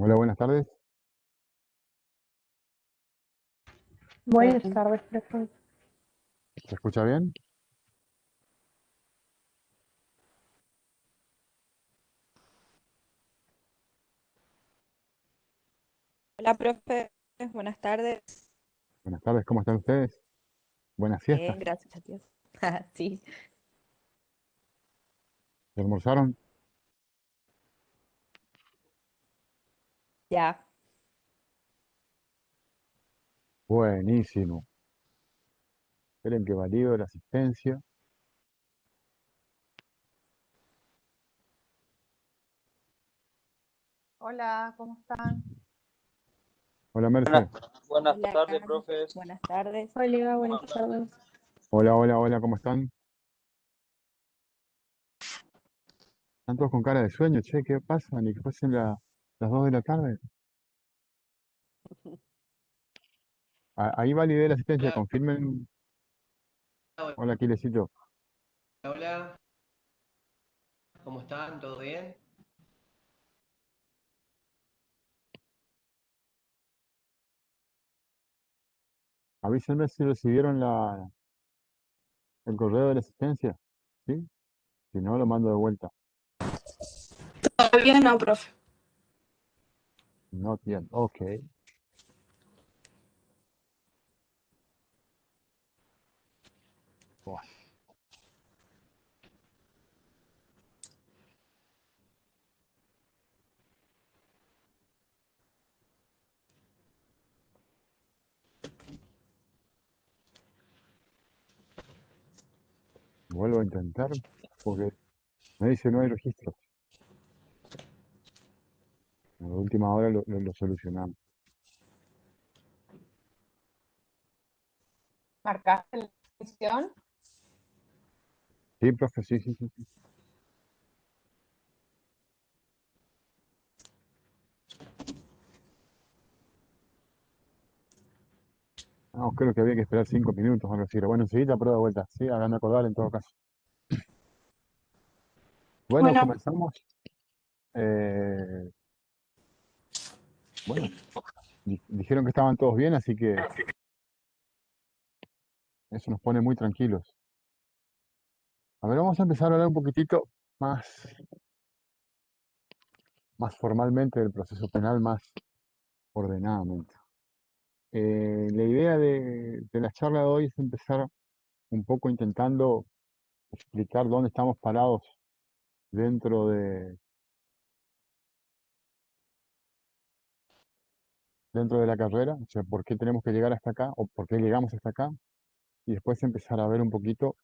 Hola, buenas tardes. Buenas tardes, profe. ¿Se escucha bien? Hola, profe. Buenas tardes. Buenas tardes, ¿cómo están ustedes? Buenas siestas. Bien, gracias a Dios. Sí, ¿Ya almorzaron? ya. Buenísimo. Esperen que valido la asistencia. Hola, ¿cómo están? Hola, Buenas, Merce. buenas Hola, tardes, Cami. profes. Buenas tardes. Hola, buenas tardes. Hola, hola, hola, ¿cómo están? Están todos con cara de sueño, che, ¿qué pasa? Ni que fuesen las 2 de la tarde. Ahí validé la asistencia, Hola, confirmen. hola, Hola, Quilecito. hola, ¿cómo están? ¿Todo bien? Avísenme si recibieron el correo de la asistencia, ¿sí? Si no, lo mando de vuelta. Todavía no, profe. No bien, ok. Buah, vuelvo a intentar porque me dice no hay registro. A la última hora lo solucionamos. ¿Marcaste la sesión? Sí, profe, sí, sí, sí. Sí. No, creo que había que esperar 5 minutos, algo así. Bueno, enseguida prueba de vuelta. Sí, háganme acordar en todo caso. Bueno, Bueno, comenzamos. Eh, bueno, dijeron que estaban todos bien, así que eso nos pone muy tranquilos. A ver, vamos a empezar a hablar un poquitito más, más formalmente del proceso penal, más ordenadamente. La idea de la charla de hoy es empezar un poco intentando explicar dónde estamos parados dentro dentro de la carrera, o sea, por qué tenemos que llegar hasta acá o por qué llegamos hasta acá, y después empezar a ver un poquito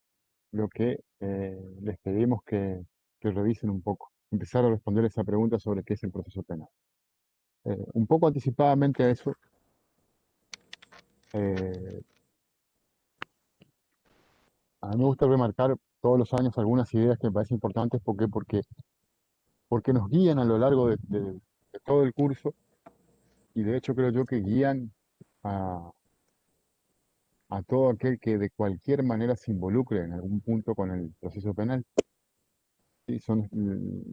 lo que les pedimos que revisen un poco, empezar a responder esa pregunta sobre qué es el proceso penal. Un poco anticipadamente a eso, eh, a mí me gusta remarcar todos los años algunas ideas que me parecen importantes porque nos guían a lo largo de todo el curso y de hecho creo yo que guían a, a todo aquel que de cualquier manera se involucre en algún punto con el proceso penal. Sí, son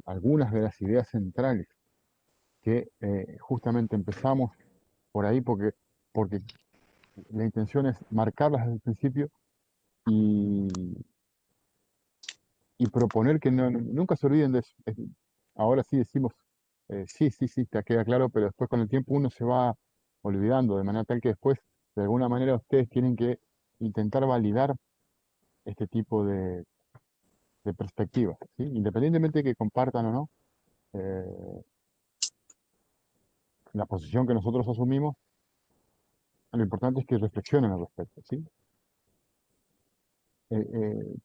algunas de las ideas centrales que justamente empezamos por ahí porque la intención es marcarlas desde el principio y, y proponer que nunca se olviden de eso. Ahora sí decimos, sí, sí, sí, te queda claro, pero después con el tiempo uno se va olvidando, de manera tal que después, de alguna manera, ustedes tienen que intentar validar este tipo de perspectivas, ¿sí? Independientemente de que compartan o no eh, la posición que nosotros asumimos, lo importante es que reflexionen al respecto, ¿sí? Eh, eh,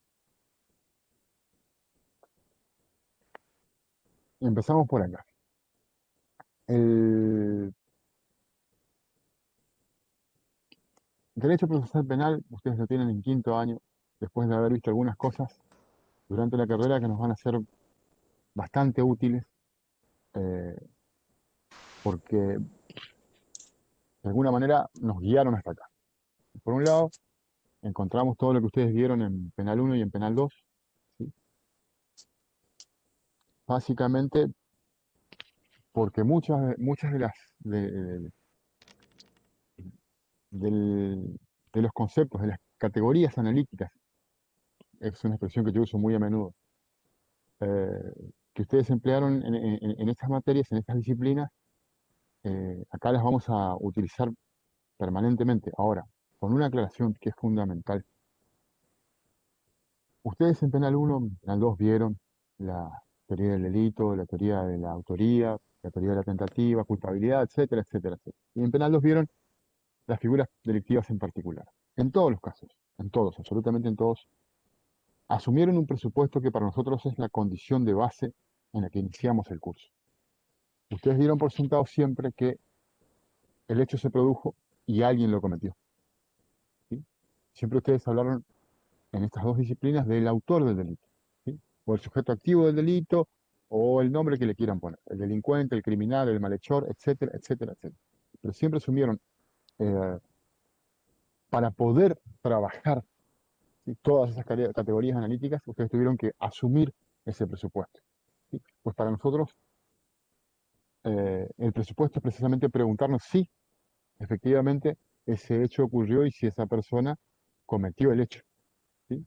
empezamos por acá. El derecho procesal penal, ustedes lo tienen en quinto año, después de haber visto algunas cosas durante la carrera que nos van a ser bastante útiles, eh, porque de alguna manera nos guiaron hasta acá. Por un lado, encontramos todo lo que ustedes vieron en Penal uno y en Penal 2, ¿sí? Básicamente, porque muchas de los conceptos, de las categorías analíticas, es una expresión que yo uso muy a menudo, que ustedes emplearon en estas materias, en estas disciplinas, acá las vamos a utilizar permanentemente. Ahora, con una aclaración que es fundamental. Ustedes en Penal 1, en Penal 2 vieron la teoría del delito, la teoría de la autoría, la teoría de la tentativa, culpabilidad, etcétera, etcétera, etcétera. Y en Penal 2 vieron las figuras delictivas en particular. En todos los casos, en todos, absolutamente en todos, asumieron un presupuesto que para nosotros es la condición de base en la que iniciamos el curso. Ustedes dieron por sentado siempre que el hecho se produjo y alguien lo cometió. ¿Sí? Siempre ustedes hablaron en estas dos disciplinas del autor del delito, ¿sí? O el sujeto activo del delito, o el nombre que le quieran poner, el delincuente, el criminal, el malhechor, etcétera, etcétera, etcétera. Pero siempre asumieron, eh, para poder trabajar, ¿sí?, todas esas categorías analíticas, ustedes tuvieron que asumir ese presupuesto, ¿sí? Pues para nosotros, el presupuesto es precisamente preguntarnos si efectivamente ese hecho ocurrió y si esa persona cometió el hecho, ¿sí?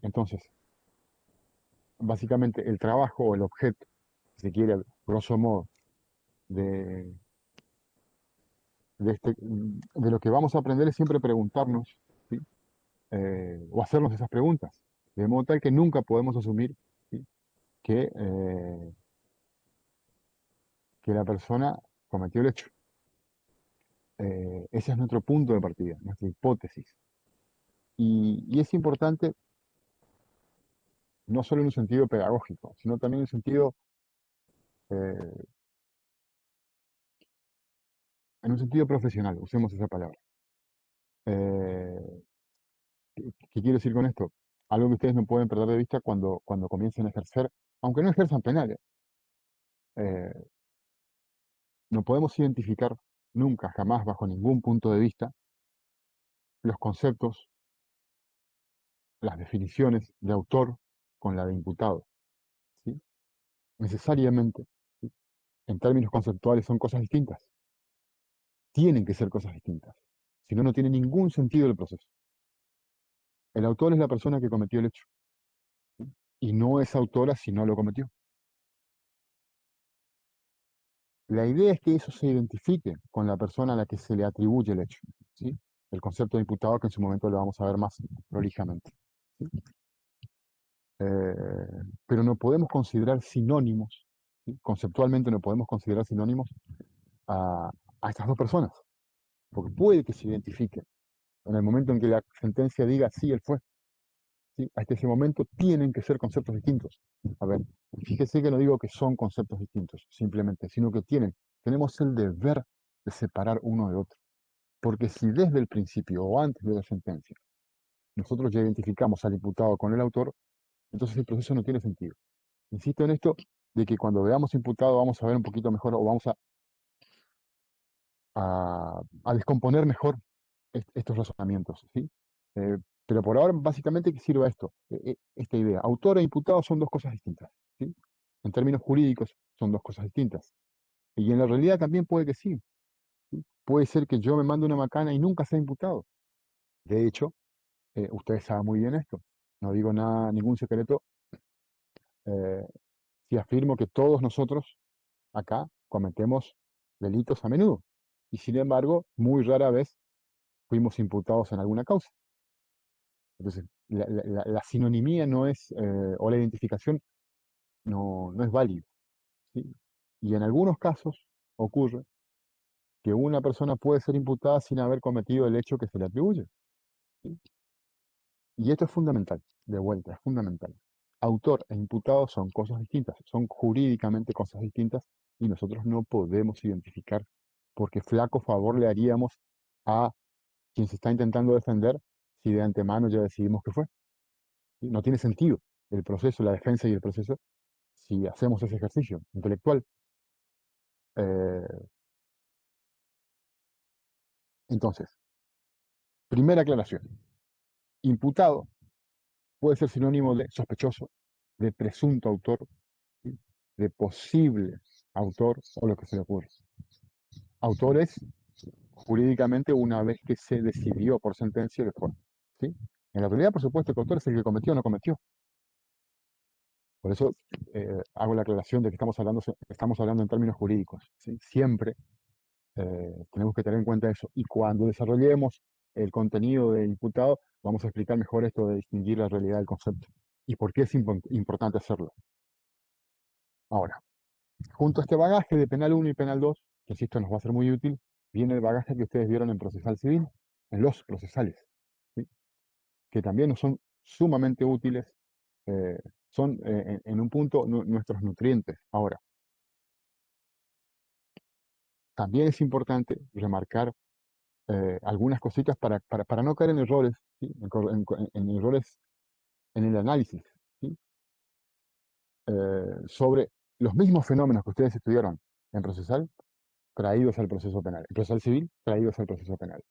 Entonces, básicamente el trabajo o el objeto, si se quiere, grosso modo, de, de lo que vamos a aprender es siempre preguntarnos, ¿sí?, o hacernos esas preguntas, de modo tal que nunca podemos asumir, ¿sí?, que la persona cometió el hecho. Ese es nuestro punto de partida, nuestra hipótesis. Y es importante no solo en un sentido pedagógico, sino también en un sentido, eh, profesional, usemos esa palabra. Eh, ¿Qué quiero decir con esto? Algo que ustedes no pueden perder de vista cuando comiencen a ejercer, aunque no ejerzan penales, eh, no podemos identificar nunca, jamás, bajo ningún punto de vista, los conceptos, las definiciones de autor con la de imputado, ¿sí? Necesariamente, ¿sí?, en términos conceptuales son cosas distintas. Tienen que ser cosas distintas. Si no, no tiene ningún sentido el proceso. El autor es la persona que cometió el hecho, ¿sí?, y no es autora si no lo cometió. La idea es que eso se identifique con la persona a la que se le atribuye el hecho, ¿sí? El concepto de imputado, que en su momento lo vamos a ver más prolijamente, ¿sí? Pero no podemos considerar sinónimos, ¿sí?, conceptualmente no podemos considerar sinónimos a, a estas dos personas, porque puede que se identifiquen. En el momento en que la sentencia diga sí, él fue, ¿sí?, hasta ese momento tienen que ser conceptos distintos. A ver, fíjese que no digo que son conceptos distintos, simplemente, sino que tenemos el deber de separar uno de otro. Porque si desde el principio o antes de la sentencia nosotros ya identificamos al imputado con el autor, entonces el proceso no tiene sentido. Insisto en esto de que cuando veamos imputado vamos a ver un poquito mejor o vamos a descomponer mejor estos razonamientos, ¿sí? Eh, pero por ahora, básicamente, que sirva esto, esta idea. Autor e imputado son dos cosas distintas, ¿sí? En términos jurídicos son dos cosas distintas. Y en la realidad también puede que sí, ¿sí? Puede ser que yo me mande una macana y nunca sea imputado. De hecho, ustedes saben muy bien esto. No digo nada, ningún secreto, eh, si afirmo que todos nosotros acá cometemos delitos a menudo. Y sin embargo, muy rara vez fuimos imputados en alguna causa. Entonces, la sinonimía no es, o la identificación no es válida, ¿sí? Y en algunos casos ocurre que una persona puede ser imputada sin haber cometido el hecho que se le atribuye, ¿sí? Y esto es fundamental, de vuelta, es fundamental. Autor e imputado son cosas distintas, son jurídicamente cosas distintas y nosotros no podemos identificar porque flaco favor le haríamos a quien se está intentando defender si de antemano ya decidimos que fue, ¿sí? No tiene sentido el proceso, la defensa y el proceso si hacemos ese ejercicio intelectual. Eh, entonces, primera aclaración. Imputado puede ser sinónimo de sospechoso, de presunto autor, ¿sí?, de posible autor o lo que se le ocurre. Autor es jurídicamente una vez que se decidió por sentencia que fue. ¿Sí? En la realidad, por supuesto, el autor es el que cometió o no cometió. Por eso hago la aclaración de que estamos hablando en términos jurídicos. ¿Sí? Siempre tenemos que tener en cuenta eso. Y cuando desarrollemos el contenido del imputado, vamos a explicar mejor esto de distinguir la realidad del concepto y por qué es importante hacerlo. Ahora, junto a este bagaje de penal 1 y penal 2, que insisto nos va a ser muy útil, viene el bagaje que ustedes vieron en procesal civil, en los procesales, ¿sí? Que también nos son sumamente útiles, eh, son en un punto nuestros nutrientes. Ahora, también es importante remarcar algunas cositas para no caer en errores, ¿sí? En errores en el análisis, ¿sí? Sobre los mismos fenómenos que ustedes estudiaron en procesal, traídos al proceso penal, en procesal civil, traídos al proceso penal.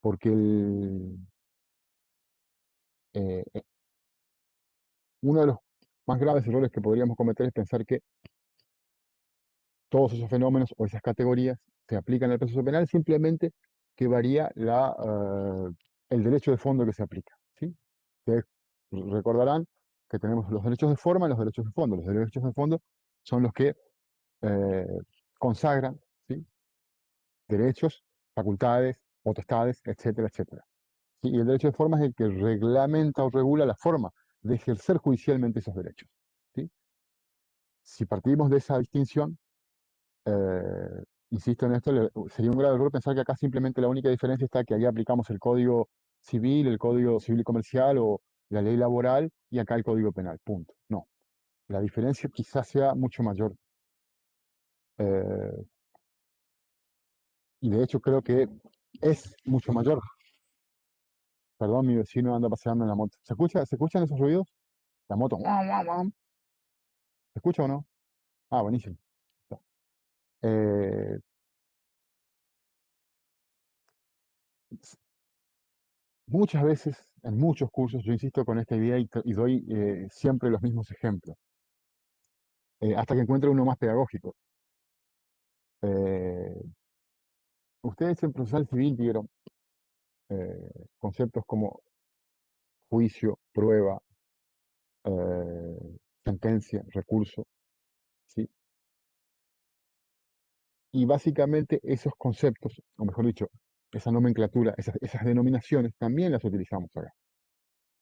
Porque eh, eh, uno de los más graves errores que podríamos cometer es pensar que todos esos fenómenos o esas categorías se aplican al proceso penal, simplemente que varía el derecho de fondo que se aplica, ¿sí? Ustedes recordarán que tenemos los derechos de forma y los derechos de fondo. Los derechos de fondo son los que eh, consagran, ¿sí? Derechos, facultades, potestades, etcétera, etcétera. ¿Sí? Y el derecho de forma es el que reglamenta o regula la forma de ejercer judicialmente esos derechos, ¿sí? Si partimos de esa distinción, insisto en esto, sería un grave error pensar que acá simplemente la única diferencia está que allá aplicamos el Código Civil, el Código Civil y Comercial o la ley laboral y acá el Código Penal, punto. No, la diferencia quizás sea mucho mayor. eh, y de hecho creo que es mucho mayor. Perdón, mi vecino anda paseando en la moto. ¿Se escuchan esos ruidos? La moto. ¡Guau, guau, guau! ¿Se escucha o no? Ah, buenísimo. Eh, Muchas veces, en muchos cursos, yo insisto con esta idea y doy siempre los mismos ejemplos, hasta que encuentre uno más pedagógico. Eh, Ustedes en procesal civil vieron conceptos como juicio, prueba, sentencia, recurso, ¿sí? Y básicamente esos conceptos, o mejor dicho, esa nomenclatura, esas denominaciones, también las utilizamos acá.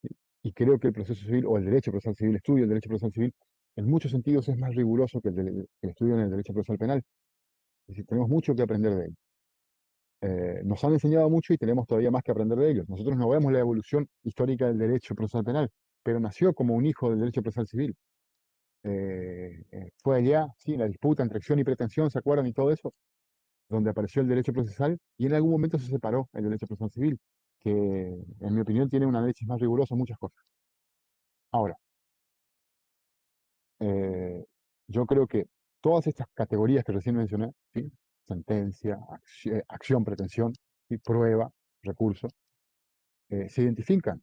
¿Sí? Y creo que el proceso civil, o el derecho procesal civil, el estudio del derecho procesal civil, en muchos sentidos es más riguroso que el estudio en el derecho procesal penal. Es decir, tenemos mucho que aprender de él. Nos han enseñado mucho y tenemos todavía más que aprender de ellos. Nosotros no vemos la evolución histórica del derecho procesal penal, pero nació como un hijo del derecho procesal civil. Fue allá, sí, la disputa entre acción y pretensión, ¿se acuerdan? Y todo eso, donde apareció el derecho procesal y en algún momento se separó el derecho procesal civil, que en mi opinión tiene un análisis más riguroso en muchas cosas. Ahora, eh, yo creo que todas estas categorías que recién mencioné, ¿sí? Sentencia, acción, pretensión, ¿sí? Prueba, recurso, se identifican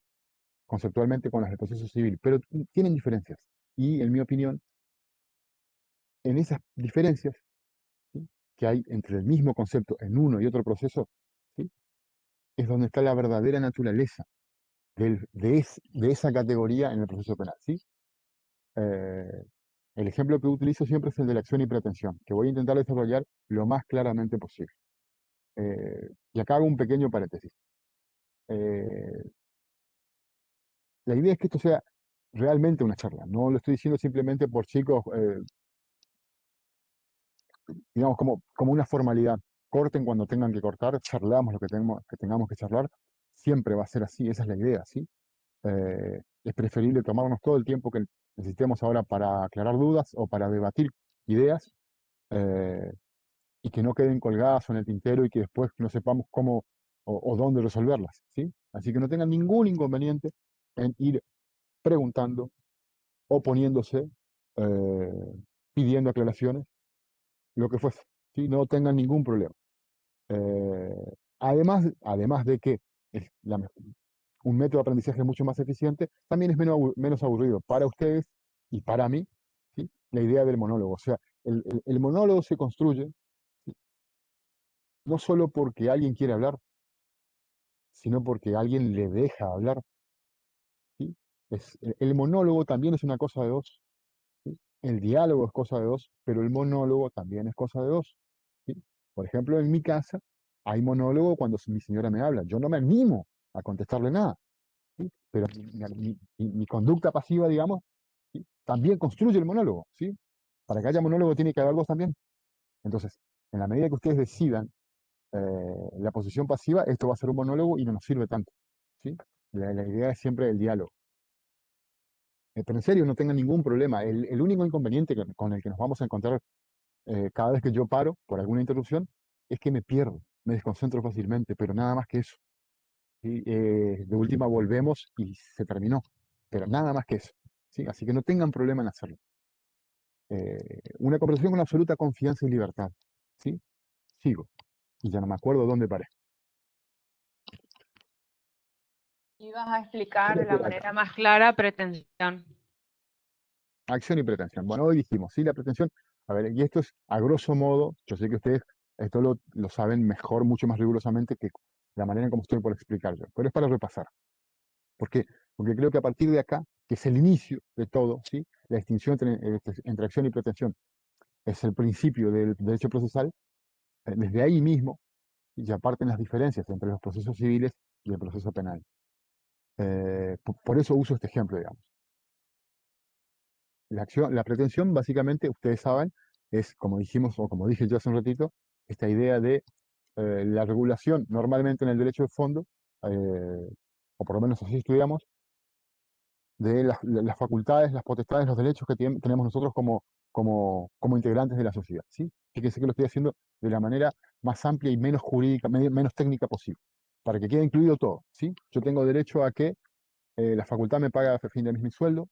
conceptualmente con las del proceso civil, pero tienen diferencias. Y en mi opinión, en esas diferencias, ¿sí? Que hay entre el mismo concepto en uno y otro proceso, ¿sí? Es donde está la verdadera naturaleza de esa categoría en el proceso penal, ¿sí? Eh, el ejemplo que utilizo siempre es el de la acción y pretensión, que voy a intentar desarrollar lo más claramente posible. Y acá hago un pequeño paréntesis. Eh, la idea es que esto sea realmente una charla, no lo estoy diciendo simplemente por chicos, digamos, como una formalidad. Corten cuando tengan que cortar, charlamos lo que tengamos que charlar, siempre va a ser así, esa es la idea, ¿sí? Es preferible tomarnos todo el tiempo que necesitemos ahora para aclarar dudas o para debatir ideas eh, y que no queden colgadas en el tintero y que después no sepamos cómo o dónde resolverlas, ¿sí? Así que no tengan ningún inconveniente en ir preguntando, oponiéndose, eh, pidiendo aclaraciones, lo que fuese, ¿sí? No tengan ningún problema. Además de que es un método de aprendizaje mucho más eficiente, también es menos aburrido para ustedes y para mí, ¿sí? La idea del monólogo. O sea, el monólogo se construye, ¿sí? No solo porque alguien quiere hablar, sino porque alguien le deja hablar, ¿sí? El monólogo también es una cosa de dos, ¿sí? El diálogo es cosa de dos, pero el monólogo también es cosa de dos, ¿sí? Por ejemplo, en mi casa hay monólogo cuando mi señora me habla. Yo no me animo a contestarle nada, ¿sí? Pero mi conducta pasiva, digamos, ¿sí? También construye el monólogo, ¿sí? Para que haya monólogo tiene que haber voz también. Entonces, en la medida que ustedes decidan la posición pasiva, esto va a ser un monólogo y no nos sirve tanto, ¿sí? La idea es siempre el diálogo. Pero en serio, no tengan ningún problema. El único inconveniente con el que nos vamos a encontrar cada vez que yo paro por alguna interrupción es que me pierdo, me desconcentro fácilmente, pero nada más que eso, ¿sí? De última volvemos y se terminó, pero nada más que eso, ¿sí? Así que no tengan problema en hacerlo. Una conversación con absoluta confianza y libertad, ¿sí? Sigo, y ya no me acuerdo dónde paré. Ibas a explicar de Creo que la era acá. manera más clara pretensión. Acción y pretensión. Bueno, hoy dijimos, sí, la pretensión. A ver, y esto es a grosso modo, yo sé que ustedes esto lo saben mejor, mucho más rigurosamente que la manera en cómo estoy por explicar yo, pero es para repasar. ¿Por qué? Porque creo que a partir de acá, que es el inicio de todo, ¿sí? La distinción entre acción y pretensión es el principio del derecho procesal, desde ahí mismo ya parten las diferencias entre los procesos civiles y el proceso penal. Por eso uso este ejemplo, digamos. La pretensión, básicamente, ustedes saben, es, como dijimos, o como dije yo hace un ratito, esta idea de la regulación, normalmente en el derecho de fondo, o por lo menos así estudiamos, de las facultades, las potestades, los derechos que tenemos nosotros como integrantes de la sociedad, ¿sí? Fíjense que lo estoy haciendo de la manera más amplia y menos jurídica, menos técnica posible, para que quede incluido todo, ¿sí? Yo tengo derecho a que la facultad me pague a fin de mes mi sueldo.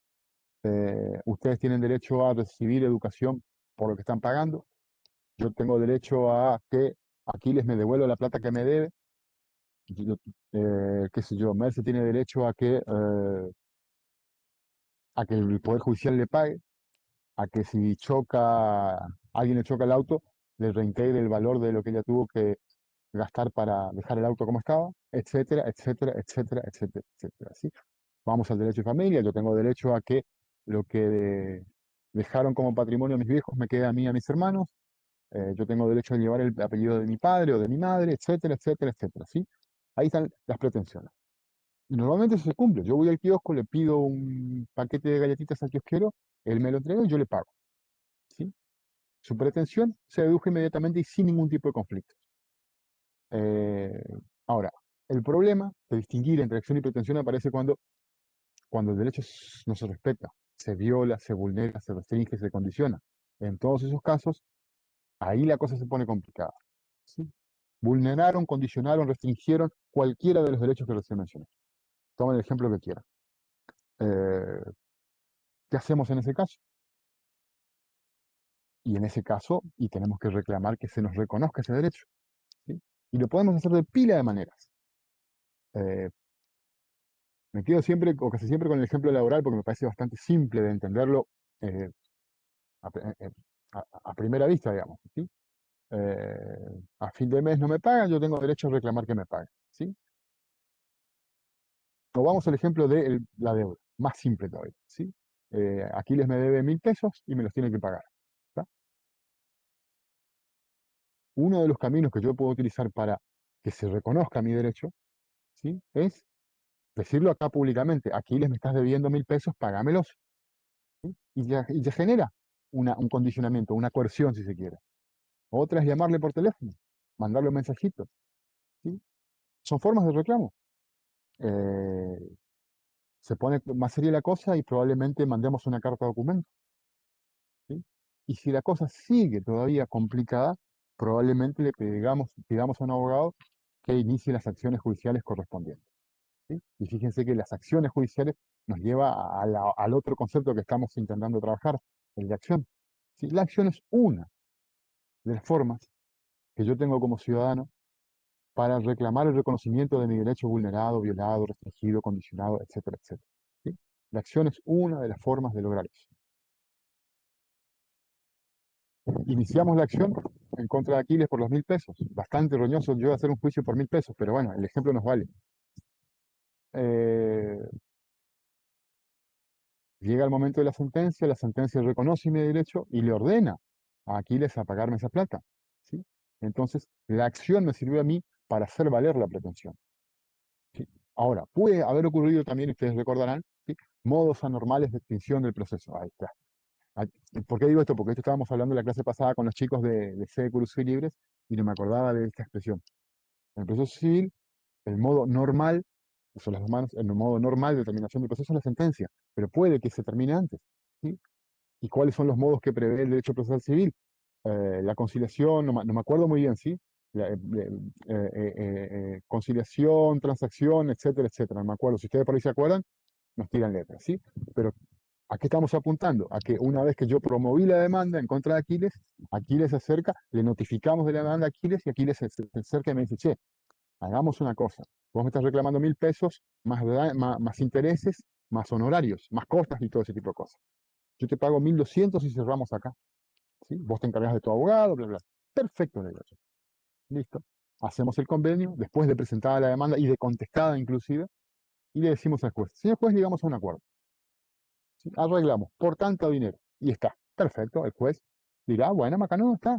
Ustedes tienen derecho a recibir educación por lo que están pagando. Yo tengo derecho a que Aquiles me devuelva la plata que me debe. Yo, qué sé yo, Merce tiene derecho a que el Poder Judicial le pague, a que si alguien le choca el auto, le reintegre el valor de lo que ella tuvo que gastar para dejar el auto como estaba, etcétera, etcétera, etcétera, etcétera, etcétera. ¿Sí? Vamos al derecho de familia, yo tengo derecho a que lo que dejaron como patrimonio mis viejos me quede a mí y a mis hermanos, yo tengo derecho a llevar el apellido de mi padre o de mi madre, etcétera, etcétera, etcétera, ¿sí? Ahí están las pretensiones. Y normalmente eso se cumple. Yo voy al kiosco, le pido un paquete de galletitas al kiosquero, él me lo entrega y yo le pago, ¿sí? Su pretensión se deduce inmediatamente y sin ningún tipo de conflicto. Eh, Ahora, el problema de distinguir entre acción y pretensión aparece cuando el derecho no se respeta, se viola, se vulnera, se restringe, se condiciona. En todos esos casos, ahí la cosa se pone complicada, ¿sí? Vulneraron, condicionaron, restringieron cualquiera de los derechos que recién mencioné. Tomen el ejemplo que quieran. Eh, ¿Qué hacemos en ese caso? Y en ese caso, y tenemos que reclamar que se nos reconozca ese derecho, ¿sí? Y lo podemos hacer de pila de maneras. Eh, Me quedo siempre, o casi siempre, con el ejemplo laboral porque me parece bastante simple de entenderlo eh, a, a primera vista, digamos, ¿sí? A fin de mes no me pagan, yo tengo derecho a reclamar que me paguen, ¿sí? O vamos al ejemplo de la deuda, más simple todavía, ¿sí? Aquiles me debe 1.000 pesos y me los tiene que pagar, ¿tá? Uno de los caminos que yo puedo utilizar para que se reconozca mi derecho, ¿sí? Es decirlo acá públicamente: Aquiles, me estás debiendo 1.000 pesos, págamelos, ¿sí? Y ya genera un condicionamiento, una coerción, si se quiere. Otra es llamarle por teléfono, mandarle un mensajito, ¿sí? Son formas de reclamo. Eh, Se pone más seria la cosa y probablemente mandemos una carta de documento, ¿sí? Y si la cosa sigue todavía complicada, probablemente pidamos a un abogado que inicie las acciones judiciales correspondientes, ¿sí? Y fíjense que las acciones judiciales nos lleva al otro concepto que estamos intentando trabajar, el de acción, ¿sí? La acción es una de las formas que yo tengo como ciudadano para reclamar el reconocimiento de mi derecho vulnerado, violado, restringido, condicionado, etcétera, etcétera, ¿sí? La acción es una de las formas de lograr eso. Iniciamos la acción en contra de Aquiles por los 1.000 pesos. Bastante roñoso yo hacer un juicio por 1.000 pesos, pero bueno, el ejemplo nos vale. Eh, Llega el momento de la sentencia reconoce mi derecho y le ordena a Aquiles a pagarme esa plata, ¿sí? Entonces, la acción me sirvió a mí para hacer valer la pretensión, ¿sí? Ahora, puede haber ocurrido también, ustedes recordarán, ¿sí? Modos anormales de extinción del proceso. Ahí está. Ah, ¿por qué digo esto? Porque esto estábamos hablando en la clase pasada con los chicos de C Cruz y Libres y no me acordaba de esta expresión. En el proceso civil, el modo normal, son las dos manos, el modo normal de terminación del proceso es la sentencia, pero puede que se termine antes, ¿sí? ¿Y cuáles son los modos que prevé el derecho procesal civil? La conciliación, no me acuerdo muy bien, ¿sí? Conciliación, transacción, etcétera, etcétera. No me acuerdo. Si ustedes por ahí se acuerdan, nos tiran letras, ¿sí? Pero ¿a qué estamos apuntando? A que una vez que yo promoví la demanda en contra de Aquiles, Aquiles se acerca, le notificamos de la demanda a Aquiles y Aquiles se acerca y me dice, che, hagamos una cosa. Vos me estás reclamando 1.000 pesos más intereses, más honorarios, más costas y todo ese tipo de cosas. Yo te pago 1.200 y cerramos acá, ¿sí? Vos te encargas de tu abogado, bla, bla. Perfecto, le digo yo. Listo. Hacemos el convenio, después de presentada la demanda y de contestada inclusive, y le decimos al juez, señor juez, llegamos a un acuerdo, ¿sí? Arreglamos por tanto dinero. Y está. Perfecto. El juez dirá, bueno, acá no está.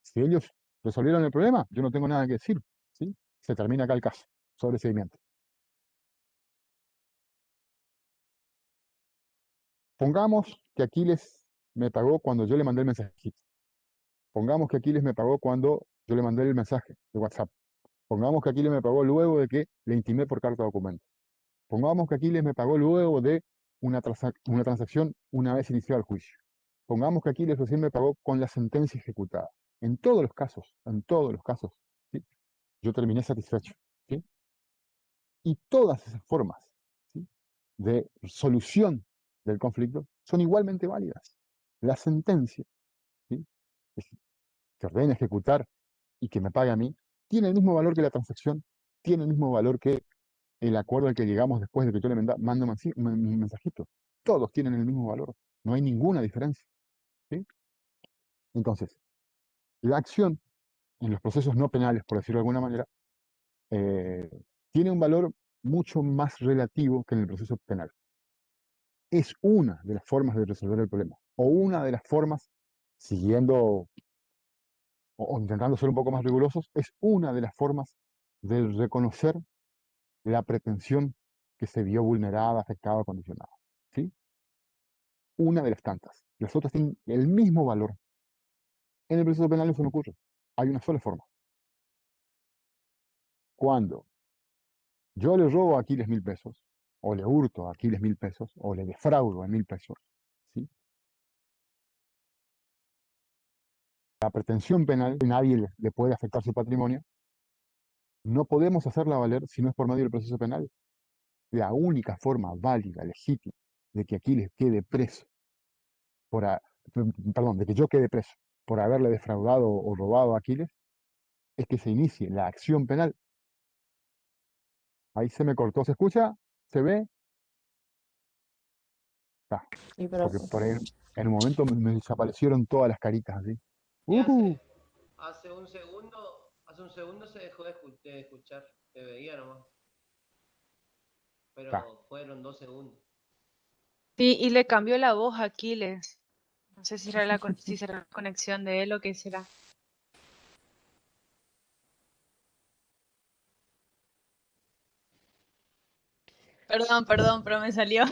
Si ellos resolvieron el problema, yo no tengo nada que decir, ¿sí? Se termina acá el caso, sobreseimiento. Pongamos que Aquiles me pagó cuando yo le mandé el mensajito. Pongamos que Aquiles me pagó cuando yo le mandé el mensaje de WhatsApp. Pongamos que Aquiles me pagó luego de que le intimé por carta de documento. Pongamos que Aquiles me pagó luego de una transacción una vez iniciado el juicio. Pongamos que Aquiles recién me pagó con la sentencia ejecutada. En todos los casos, ¿sí? Yo terminé satisfecho, ¿sí? Y todas esas formas, ¿sí?, de solución del conflicto son igualmente válidas. La sentencia, ¿sí?, que ordena ejecutar y que me pague a mí, tiene el mismo valor que la transacción, tiene el mismo valor que el acuerdo al que llegamos después de que yo le mando un mensajito. Todos tienen el mismo valor, no hay ninguna diferencia, ¿sí? Entonces, la acción en los procesos no penales, por decirlo de alguna manera, tiene un valor mucho más relativo que en el proceso penal. Es una de las formas de resolver el problema, o una de las formas, siguiendo o intentando ser un poco más rigurosos, es una de las formas de reconocer la pretensión que se vio vulnerada, afectada o condicionada, ¿sí? Una de las tantas. Las otras tienen el mismo valor. En el proceso penal eso no ocurre. Hay una sola forma. Cuando yo le robo a Aquiles 1.000 pesos, o le hurto a Aquiles 1.000 pesos, o le defraudo a 1.000 pesos, ¿sí?, la pretensión penal, nadie le puede afectar su patrimonio, no podemos hacerla valer si no es por medio del proceso penal. La única forma válida, legítima, de que Aquiles quede preso, perdón, de que yo quede preso por haberle defraudado o robado a Aquiles, es que se inicie la acción penal. Ahí se me cortó, ¿se escucha? ¿Se ve? Está. Sí, pero Porque por ahí en un momento me desaparecieron todas las caritas así. Y ¡Ujú! hace un segundo se dejó de escuchar, se veía nomás, Está. pero fueron 2 segundos. Sí, y le cambió la voz a Aquiles. No sé si si será la conexión de él o qué será. Perdón, pero me salió.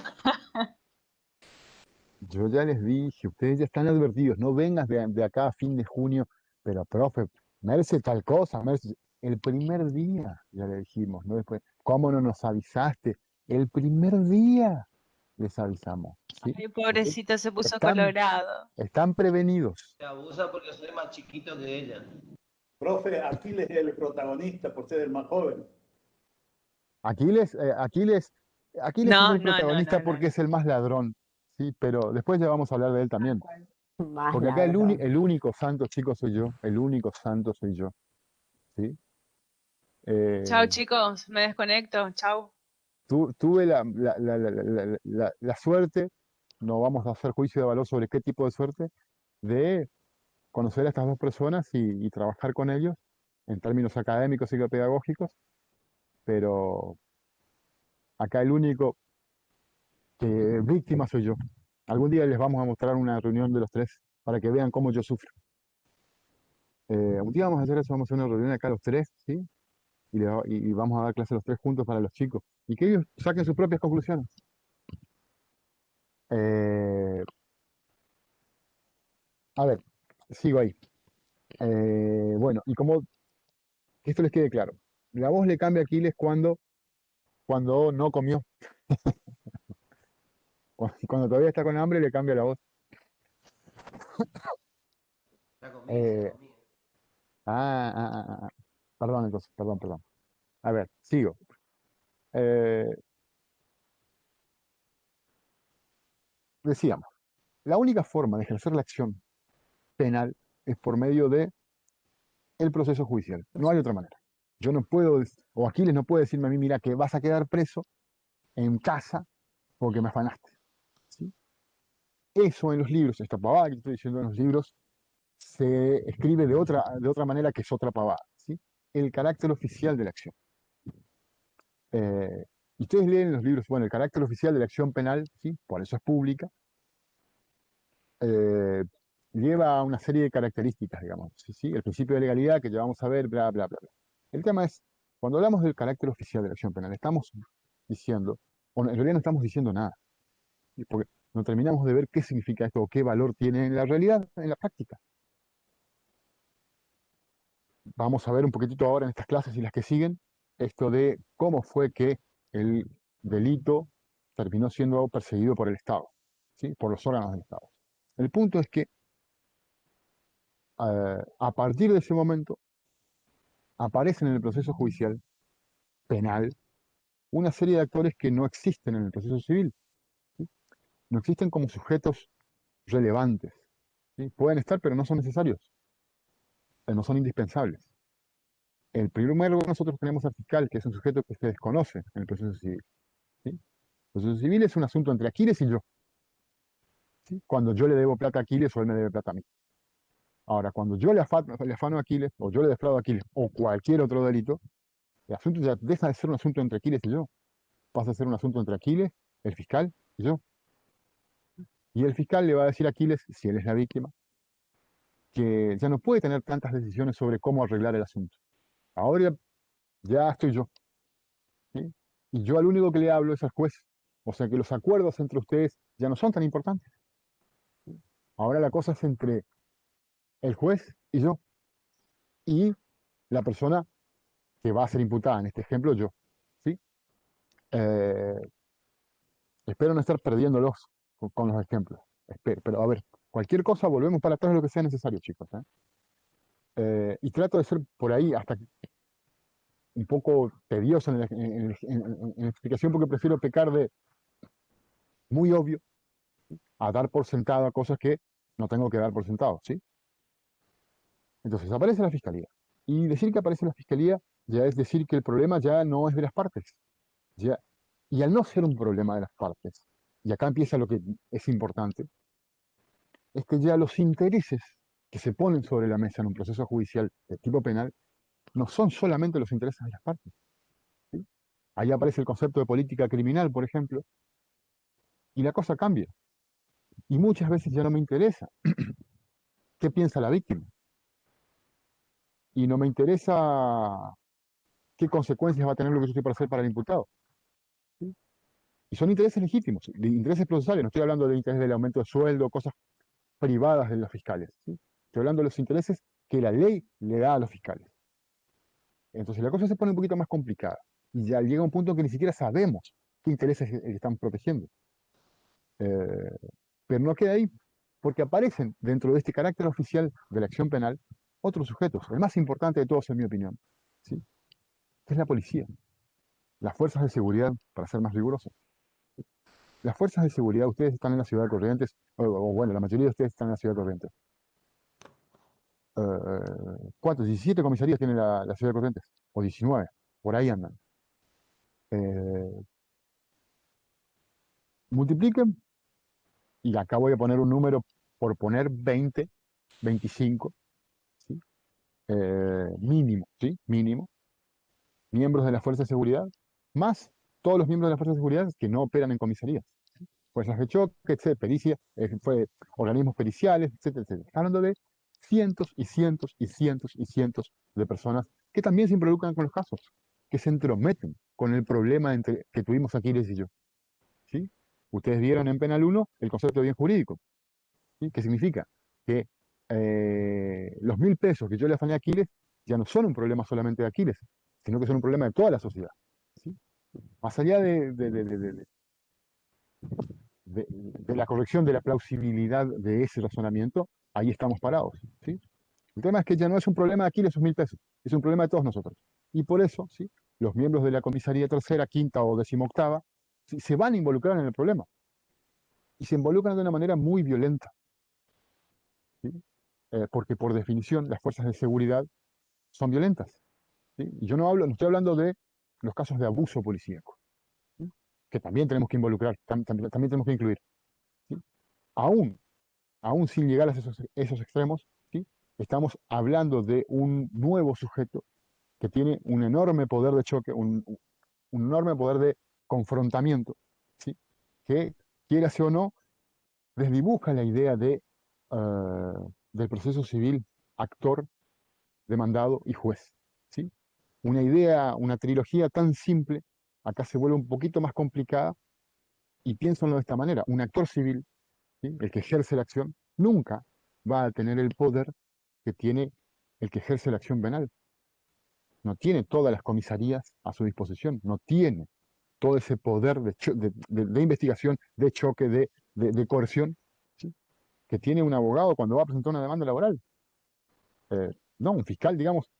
Yo ya les dije, ustedes ya están advertidos, no vengas de acá a fin de junio, pero profe, merece tal cosa, merece. El primer día, ya le dijimos, no después. ¿Cómo no nos avisaste? El primer día les avisamos, ¿sí? Ay, Ustedes pobrecito, se puso están, colorado. están prevenidos. Se abusa porque soy más chiquito que ella. Profe, Aquiles es el protagonista por ser el más joven. Aquiles, Aquiles es No, el no, no, protagonista no, no, porque no. es el más ladrón, ¿sí? Pero después ya vamos a hablar de él Tal también. cual. más Porque acá ladrón. el único santo, chicos, soy yo. El único santo soy yo, ¿sí? Chao, Eh, chicos, me desconecto. Chao. tuve la suerte, no vamos a hacer juicio de valor sobre qué tipo de suerte, de conocer a estas dos personas y trabajar con ellos en términos académicos y pedagógicos, pero acá el único víctima soy yo. Algún día les vamos a mostrar una reunión de los tres para que vean cómo yo sufro. Un día vamos a hacer eso, vamos a hacer una reunión acá los tres, ¿sí? Y vamos a dar clases los tres juntos para los chicos y que ellos saquen sus propias conclusiones. Eh, a ver, sigo ahí. Bueno, y como que esto les quede claro, la voz le cambia a Aquiles cuando no comió. Cuando todavía está con hambre le cambia la voz. La comida, Eh, la comida. ah, ah, ah, ah. Perdón, entonces, perdón. A ver, sigo. Eh, Decíamos, la única forma de ejercer la acción penal es por medio de el proceso judicial. No hay otra manera. Yo no puedo, o Aquiles no puede decirme a mí, mira, que vas a quedar preso en casa porque me afanaste. ¿Sí? Eso en los libros, esta pavada que estoy diciendo en los libros, se escribe de otra manera que es otra pavada. ¿Sí? El carácter oficial de la acción. Eh, y ustedes leen en los libros, bueno, el carácter oficial de la acción penal, ¿sí? Por eso es pública, eh, lleva a una serie de características, digamos, ¿sí? ¿Sí? El principio de legalidad que ya vamos a ver, bla, bla, bla, bla. El tema es, cuando hablamos del carácter oficial de la acción penal, estamos diciendo, o en realidad no estamos diciendo nada, ¿sí? Porque no terminamos de ver qué significa esto o qué valor tiene en la realidad, en la práctica. Vamos a ver un poquitito ahora en estas clases y las que siguen, esto de cómo fue que el delito terminó siendo perseguido por el Estado, ¿sí? Por los órganos del Estado. El punto es que a partir de ese momento aparecen en el proceso judicial penal una serie de actores que no existen en el proceso civil, ¿sí? No existen como sujetos relevantes, ¿sí? Pueden estar, pero no son necesarios, no son indispensables. El primero nosotros tenemos al fiscal, que es un sujeto que se desconoce en el proceso civil, ¿sí? El proceso civil es un asunto entre Aquiles y yo, ¿sí? Cuando yo le debo plata a Aquiles o él me debe plata a mí. Ahora, cuando yo le afano a Aquiles, o yo le defraudo a Aquiles, o cualquier otro delito, el asunto ya deja de ser un asunto entre Aquiles y yo, pasa a ser un asunto entre Aquiles, el fiscal y yo. Y el fiscal le va a decir a Aquiles, si él es la víctima, que ya no puede tener tantas decisiones sobre cómo arreglar el asunto. Ahora ya estoy yo, ¿sí? Y yo al único que le hablo es al juez. O sea que los acuerdos entre ustedes ya no son tan importantes. Ahora la cosa es entre el juez y yo, y la persona que va a ser imputada, en este ejemplo yo, ¿sí? Eh, Espero no estar perdiéndolos con los ejemplos. Espero, pero a ver, cualquier cosa volvemos para atrás lo que sea necesario, chicos, ¿eh? Y trato de ser por ahí hasta un poco tedioso en la explicación porque prefiero pecar de muy obvio a dar por sentado a cosas que no tengo que dar por sentado, ¿sí? Entonces aparece la fiscalía. Y decir que aparece la fiscalía ya es decir que el problema ya no es de las partes. Ya, y al no ser un problema de las partes, y acá empieza lo que es importante, es que ya los intereses que se ponen sobre la mesa en un proceso judicial de tipo penal no son solamente los intereses de las partes, ¿sí? Ahí aparece el concepto de política criminal, por ejemplo, y la cosa cambia. Y muchas veces ya no me interesa qué piensa la víctima, y no me interesa qué consecuencias va a tener lo que yo estoy para hacer para el imputado, ¿sí? Y son intereses legítimos, de intereses procesales, no estoy hablando del interés del aumento de sueldo, cosas privadas de los fiscales, ¿sí? Estoy hablando de los intereses que la ley le da a los fiscales. Entonces la cosa se pone un poquito más complicada y ya llega un punto en que ni siquiera sabemos qué intereses están protegiendo. Eh, pero no queda ahí, porque aparecen dentro de este carácter oficial de la acción penal otros sujetos, el más importante de todos en mi opinión, ¿sí? Que es la policía, las fuerzas de seguridad, para ser más riguroso. Las fuerzas de seguridad, ustedes están en la ciudad de Corrientes, o bueno, la mayoría de ustedes están en la ciudad de Corrientes. ¿Cuántos? 17 comisarías tiene la ciudad de Corrientes, o 19, por ahí andan. Eh, Multipliquen, y acá voy a poner un número por poner 20, 25, ¿sí? Mínimo, ¿sí? Mínimo, miembros de la Fuerza de Seguridad, más todos los miembros de la Fuerza de Seguridad que no operan en comisarías. Fuerzas de choque, etcétera, pericia, organismos periciales, etcétera, etcétera. Estamos hablando de cientos y cientos y cientos y cientos de personas que también se involucran con los casos, que se entrometen con el problema que tuvimos Aquiles y yo. ¿Sí? Ustedes vieron en Penal 1 el concepto de bien jurídico. ¿Sí? ¿Qué significa? Que los 1.000 pesos que yo le afané a Aquiles ya no son un problema solamente de Aquiles, sino que son un problema de toda la sociedad. ¿Sí? Más allá de la corrección de la plausibilidad de ese razonamiento, ahí estamos parados. ¿Sí? El tema es que ya no es un problema de Aquiles esos 1.000 pesos, es un problema de todos nosotros. Y por eso, ¿sí? Los miembros de la comisaría tercera, quinta o decimoctava, ¿sí? Se van a involucrar en el problema. Y se involucran de una manera muy violenta. ¿Sí? Porque por definición las fuerzas de seguridad son violentas. ¿Sí? Y yo no estoy hablando de los casos de abuso policíaco, ¿sí? Que también tenemos que involucrar, también tenemos que incluir. ¿Sí? Aún, aún sin llegar a esos extremos, ¿sí? Estamos hablando de un nuevo sujeto que tiene un enorme poder de choque, un enorme poder de confrontamiento, ¿sí? Que, quiera o no, desdibuja la idea del proceso civil, actor, demandado y juez. ¿Sí? Una idea, una trilogía tan simple, acá se vuelve un poquito más complicada y piénsenlo de esta manera. Un actor civil, ¿sí? El que ejerce la acción, nunca va a tener el poder que tiene el que ejerce la acción penal. No tiene todas las comisarías a su disposición, no tiene todo ese poder de investigación, de choque, de coerción, ¿sí? Que tiene un abogado cuando va a presentar una demanda laboral. No, un fiscal, digamos,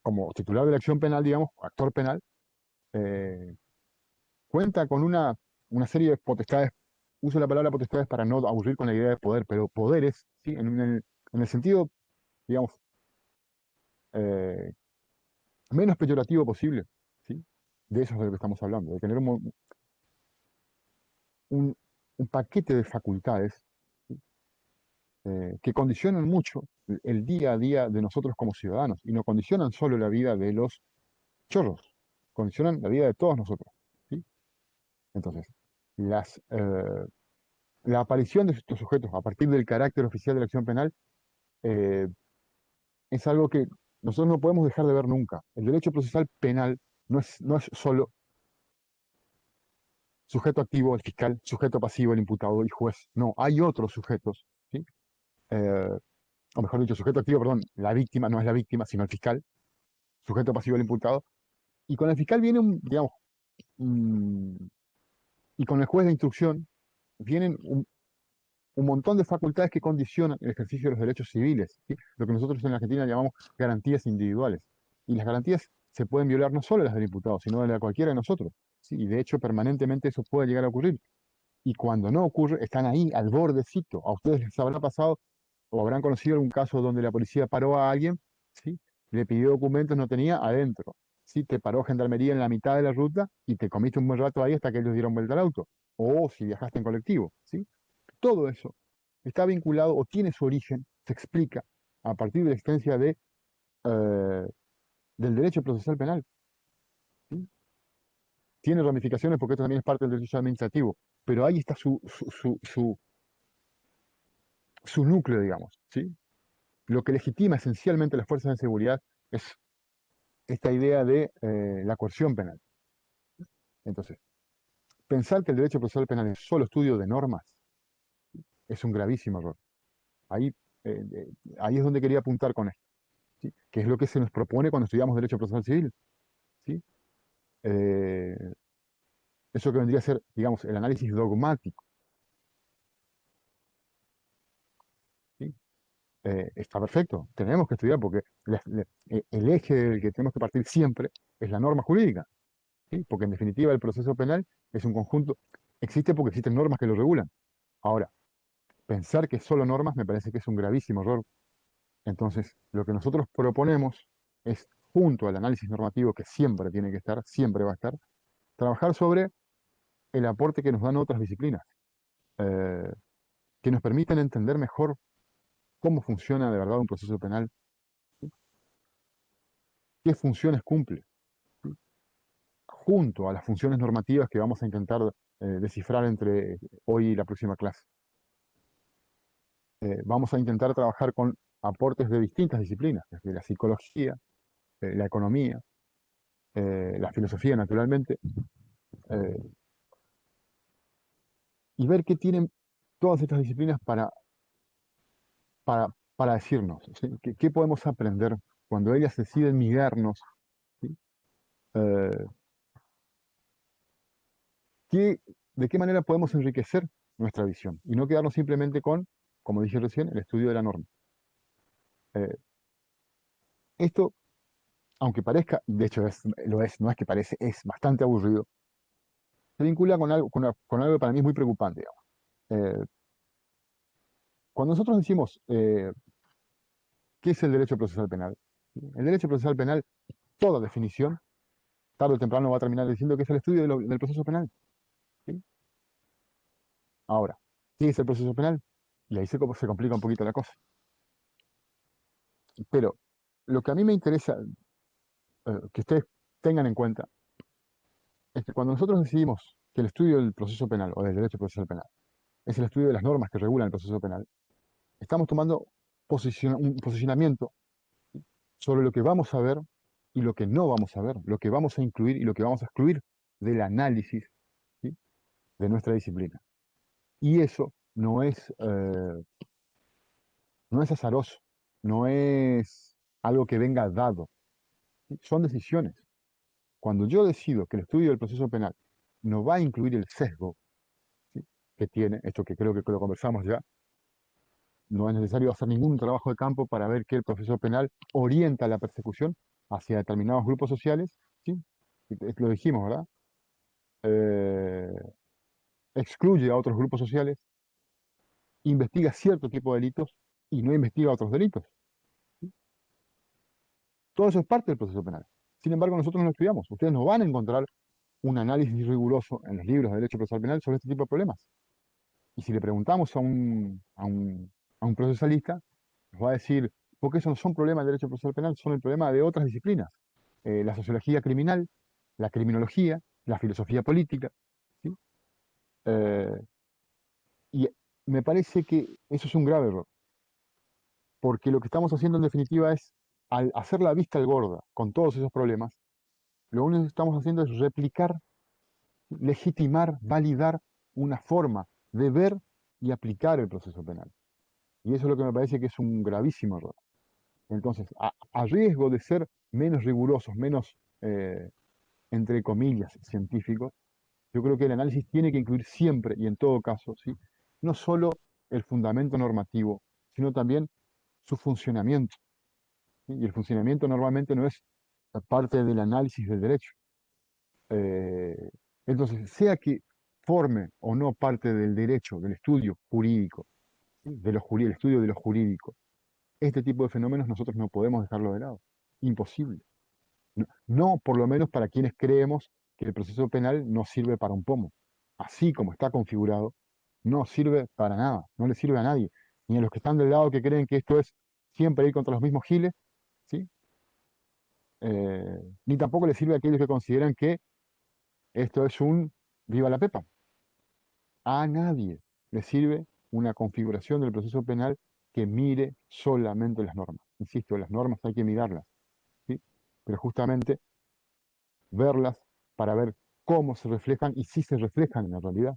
como titular de la acción penal, digamos, actor penal, eh, cuenta con una serie de potestades. Uso la palabra potestades para no aburrir con la idea de poder, pero poderes, ¿sí? En el sentido, digamos, eh, menos peyorativo posible, ¿sí? De eso es de lo que estamos hablando, de tener un, un paquete de facultades, ¿sí? Que condicionan mucho el día a día de nosotros como ciudadanos y no condicionan solo la vida de los chorros, condicionan la vida de todos nosotros. ¿Sí? Entonces, la aparición de estos sujetos a partir del carácter oficial de la acción penal eh, es algo que nosotros no podemos dejar de ver nunca. El derecho procesal penal no es solo sujeto activo, el fiscal, sujeto pasivo, el imputado y juez. No, hay otros sujetos, ¿sí? Eh, o mejor dicho, sujeto activo, perdón, la víctima no es la víctima, sino el fiscal, sujeto pasivo, el imputado. Y con el fiscal viene digamos, y con el juez de instrucción vienen un montón de facultades que condicionan el ejercicio de los derechos civiles, ¿sí? Lo que nosotros en la Argentina llamamos garantías individuales. Y las garantías se pueden violar no solo las del imputado, sino de la de cualquiera de nosotros, ¿sí? Y de hecho, permanentemente eso puede llegar a ocurrir. Y cuando no ocurre, están ahí, al bordecito. A ustedes les habrá pasado o habrán conocido algún caso donde la policía paró a alguien, ¿sí? Le pidió documentos, no tenía, adentro. ¿Sí? Te paró gendarmería en la mitad de la ruta y te comiste un buen rato ahí hasta que ellos dieron vuelta al auto. O si viajaste en colectivo, ¿sí? Todo eso está vinculado o tiene su origen, se explica a partir de la existencia eh, del derecho procesal penal. ¿Sí? Tiene ramificaciones porque esto también es parte del derecho administrativo, pero ahí está su núcleo, digamos. ¿Sí? Lo que legitima esencialmente las fuerzas de seguridad es esta idea de la coerción penal. Entonces, pensar que el derecho procesal penal es solo estudio de normas es un gravísimo error. Ahí, ahí es donde quería apuntar con esto, ¿sí? Que es lo que se nos propone cuando estudiamos derecho procesal civil. ¿Sí? Eh, Eso que vendría a ser, digamos, el análisis dogmático. ¿Sí? Está perfecto, tenemos que estudiar porque el eje del que tenemos que partir siempre es la norma jurídica. ¿Sí? Porque en definitiva el proceso penal es un conjunto, existe porque existen normas que lo regulan. Ahora, pensar que es solo normas me parece que es un gravísimo error. Entonces, lo que nosotros proponemos es, junto al análisis normativo que siempre tiene que estar, siempre va a estar, trabajar sobre el aporte que nos dan otras disciplinas, eh, que nos permiten entender mejor cómo funciona de verdad un proceso penal, qué funciones cumple, junto a las funciones normativas que vamos a intentar descifrar entre hoy y la próxima clase. Vamos a intentar trabajar con aportes de distintas disciplinas, desde la psicología, la economía, la filosofía, naturalmente, eh, y ver qué tienen todas estas disciplinas para decirnos, ¿sí? ¿Qué podemos aprender cuando ellas deciden mirarnos? ¿Sí? Eh, ¿qué- ¿De qué manera podemos enriquecer nuestra visión? Y no quedarnos simplemente con, como dije recién, el estudio de la norma. Eh, Esto, aunque parezca, de hecho lo es, no es que parece, es bastante aburrido, se vincula con algo, con algo que para mí es muy preocupante, digamos. Eh, Cuando nosotros decimos qué es el derecho procesal penal, ¿sí? El derecho procesal penal, toda definición, tarde o temprano va a terminar diciendo que es el estudio del proceso penal. ¿Sí? Ahora, ¿qué es el proceso penal? Y ahí se complica un poquito la cosa. Pero lo que a mí me interesa que ustedes tengan en cuenta es que cuando nosotros decidimos que el estudio del proceso penal o del derecho procesal penal es el estudio de las normas que regulan el proceso penal, estamos tomando un posicionamiento sobre lo que vamos a ver y lo que no vamos a ver, lo que vamos a incluir y lo que vamos a excluir del análisis, ¿sí? de nuestra disciplina. Y eso no es azaroso, no es algo que venga dado, ¿sí? Son decisiones. Cuando yo decido que el estudio del proceso penal no va a incluir el sesgo, ¿sí? que tiene, esto que creo que lo conversamos ya, no es necesario hacer ningún trabajo de campo para ver que el proceso penal orienta la persecución hacia determinados grupos sociales, ¿sí? Lo dijimos, ¿verdad? Eh, Excluye a otros grupos sociales, investiga cierto tipo de delitos y no investiga otros delitos. ¿Sí? Todo eso es parte del proceso penal. Sin embargo, nosotros no lo estudiamos. Ustedes no van a encontrar un análisis riguroso en los libros de derecho procesal penal sobre este tipo de problemas. Y si le preguntamos a un procesalista, nos va a decir, porque esos no son problemas del derecho procesal penal, son el problema de otras disciplinas. La sociología criminal, la criminología, la filosofía política. ¿Sí? Eh, y me parece que eso es un grave error, porque lo que estamos haciendo en definitiva es, al hacer la vista al gorda con todos esos problemas, lo único que estamos haciendo es replicar, legitimar, validar una forma de ver y aplicar el proceso penal. Y eso es lo que me parece que es un gravísimo error. Entonces, a riesgo de ser menos rigurosos, menos, entre comillas, científicos, yo creo que el análisis tiene que incluir siempre y en todo caso, ¿sí? No solo el fundamento normativo, sino también su funcionamiento. ¿Sí? Y el funcionamiento normalmente no es parte del análisis del derecho. Eh, entonces, sea que forme o no parte del derecho, del estudio jurídico, ¿sí? El estudio de lo jurídico, este tipo de fenómenos nosotros no podemos dejarlo de lado. Imposible. No, no, por lo menos para quienes creemos que el proceso penal no sirve para un pomo. Así como está configurado, no sirve para nada, no le sirve a nadie. Ni a los que están del lado que creen que esto es siempre ir contra los mismos giles, ¿sí? Ni tampoco le sirve a aquellos que consideran que esto es un viva la pepa. A nadie le sirve una configuración del proceso penal que mire solamente las normas. Insisto, las normas hay que mirarlas, ¿sí? Pero justamente verlas para ver cómo se reflejan y si se reflejan en la realidad,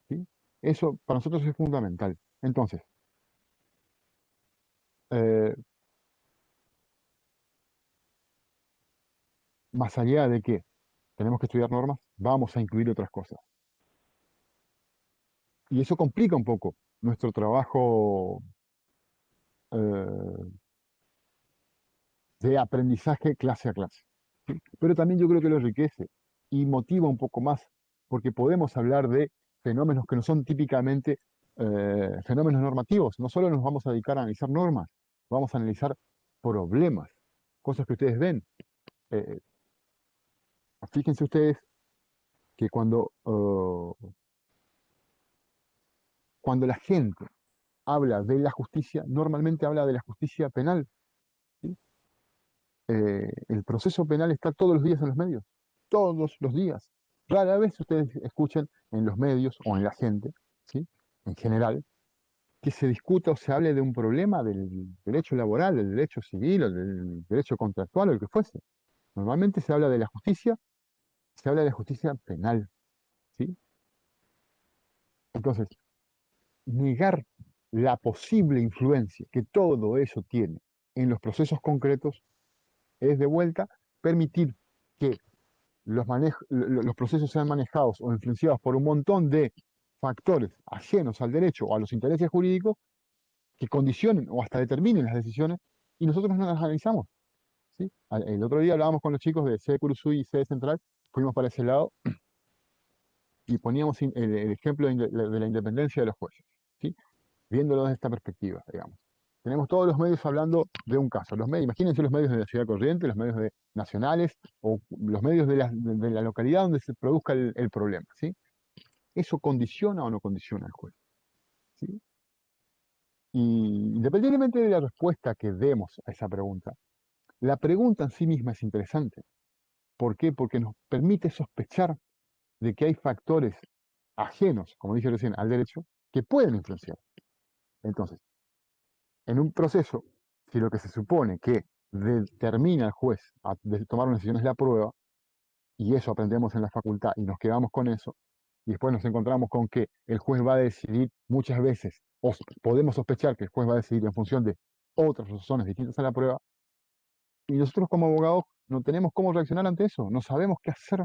¿sí? Eso para nosotros es fundamental. Entonces, eh, más allá de que tenemos que estudiar normas, vamos a incluir otras cosas. Y eso complica un poco nuestro trabajo eh, de aprendizaje clase a clase, ¿sí? Pero también yo creo que lo enriquece y motiva un poco más, porque podemos hablar de fenómenos que no son típicamente fenómenos normativos. No solo nos vamos a dedicar a analizar normas, vamos a analizar problemas, cosas que ustedes ven. Eh, Fíjense ustedes que cuando la gente habla de la justicia, normalmente habla de la justicia penal, ¿sí? El proceso penal está todos los días en los medios, todos los días. Rara vez ustedes escuchen en los medios o en la gente, ¿sí? En general, que se discuta o se hable de un problema del derecho laboral, del derecho civil o del derecho contractual o el que fuese. Normalmente se habla de la justicia, se habla de la justicia penal, ¿sí? Entonces, negar la posible influencia que todo eso tiene en los procesos concretos es de vuelta permitir que los procesos sean manejados o influenciados por un montón de factores ajenos al derecho o a los intereses jurídicos que condicionen o hasta determinen las decisiones y nosotros no las analizamos, ¿sí? El otro día hablábamos con los chicos de sede Curuzú y sede Central, fuimos para ese lado y poníamos el ejemplo de la independencia de los jueces, ¿sí? Viéndolo desde esta perspectiva, digamos. Tenemos todos los medios hablando de un caso. Los medios, imagínense los medios de la ciudad corriente, los medios nacionales o los medios de la localidad donde se produzca el problema, ¿sí? ¿Eso condiciona o no condiciona al juez? ¿Sí? Y independientemente de la respuesta que demos a esa pregunta, la pregunta en sí misma es interesante. ¿Por qué? Porque nos permite sospechar de que hay factores ajenos, como dije recién, al derecho, que pueden influenciar. Entonces, en un proceso, si lo que se supone que determina el juez de tomar una decisión es la prueba, y eso aprendemos en la facultad y nos quedamos con eso, y después nos encontramos con que el juez va a decidir muchas veces, o podemos sospechar que el juez va a decidir en función de otras razones distintas a la prueba, y nosotros como abogados no tenemos cómo reaccionar ante eso, no sabemos qué hacer,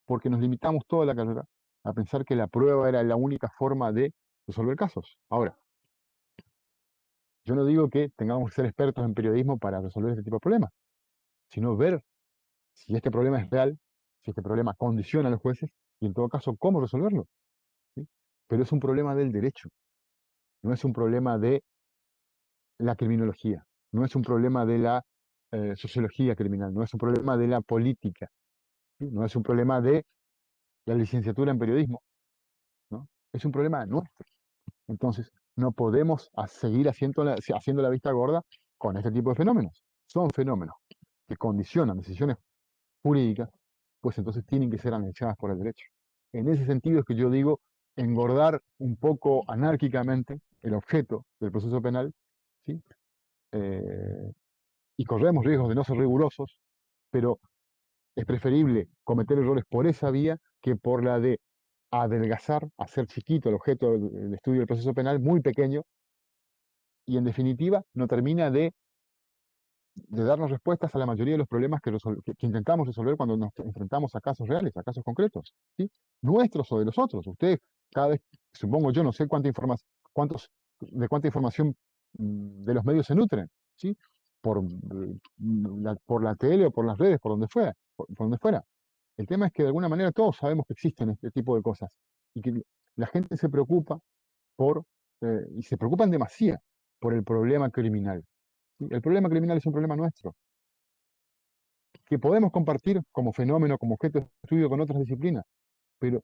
porque nos limitamos toda la carrera a pensar que la prueba era la única forma de resolver casos. Ahora, yo no digo que tengamos que ser expertos en periodismo para resolver este tipo de problemas, sino ver si este problema es real, si este problema condiciona a los jueces y en todo caso cómo resolverlo, ¿sí? Pero es un problema del derecho, no es un problema de la criminología, no es un problema de la sociología criminal, no es un problema de la política, ¿sí? No es un problema de la licenciatura en periodismo, ¿no? Es un problema nuestro. Entonces, no podemos seguir haciendo la vista gorda con este tipo de fenómenos. Son fenómenos que condicionan decisiones jurídicas, pues entonces tienen que ser analizadas por el derecho. En ese sentido es que yo digo engordar un poco anárquicamente el objeto del proceso penal, ¿sí? Eh, y corremos riesgos de no ser rigurosos, pero es preferible cometer errores por esa vía que por la de adelgazar, hacer chiquito el objeto del estudio del proceso penal, muy pequeño, y en definitiva no termina de darnos respuestas a la mayoría de los problemas que intentamos resolver cuando nos enfrentamos a casos reales, a casos concretos, ¿sí? Nuestros o de los otros. Ustedes, cada vez, supongo yo, no sé de cuánta información de los medios se nutren, ¿sí? Por la tele o por las redes, por donde fuera. El tema es que de alguna manera todos sabemos que existen este tipo de cosas y que la gente se preocupa y se preocupan demasiado por el problema criminal. ¿Sí? El problema criminal es un problema nuestro, que podemos compartir como fenómeno, como objeto de estudio con otras disciplinas, pero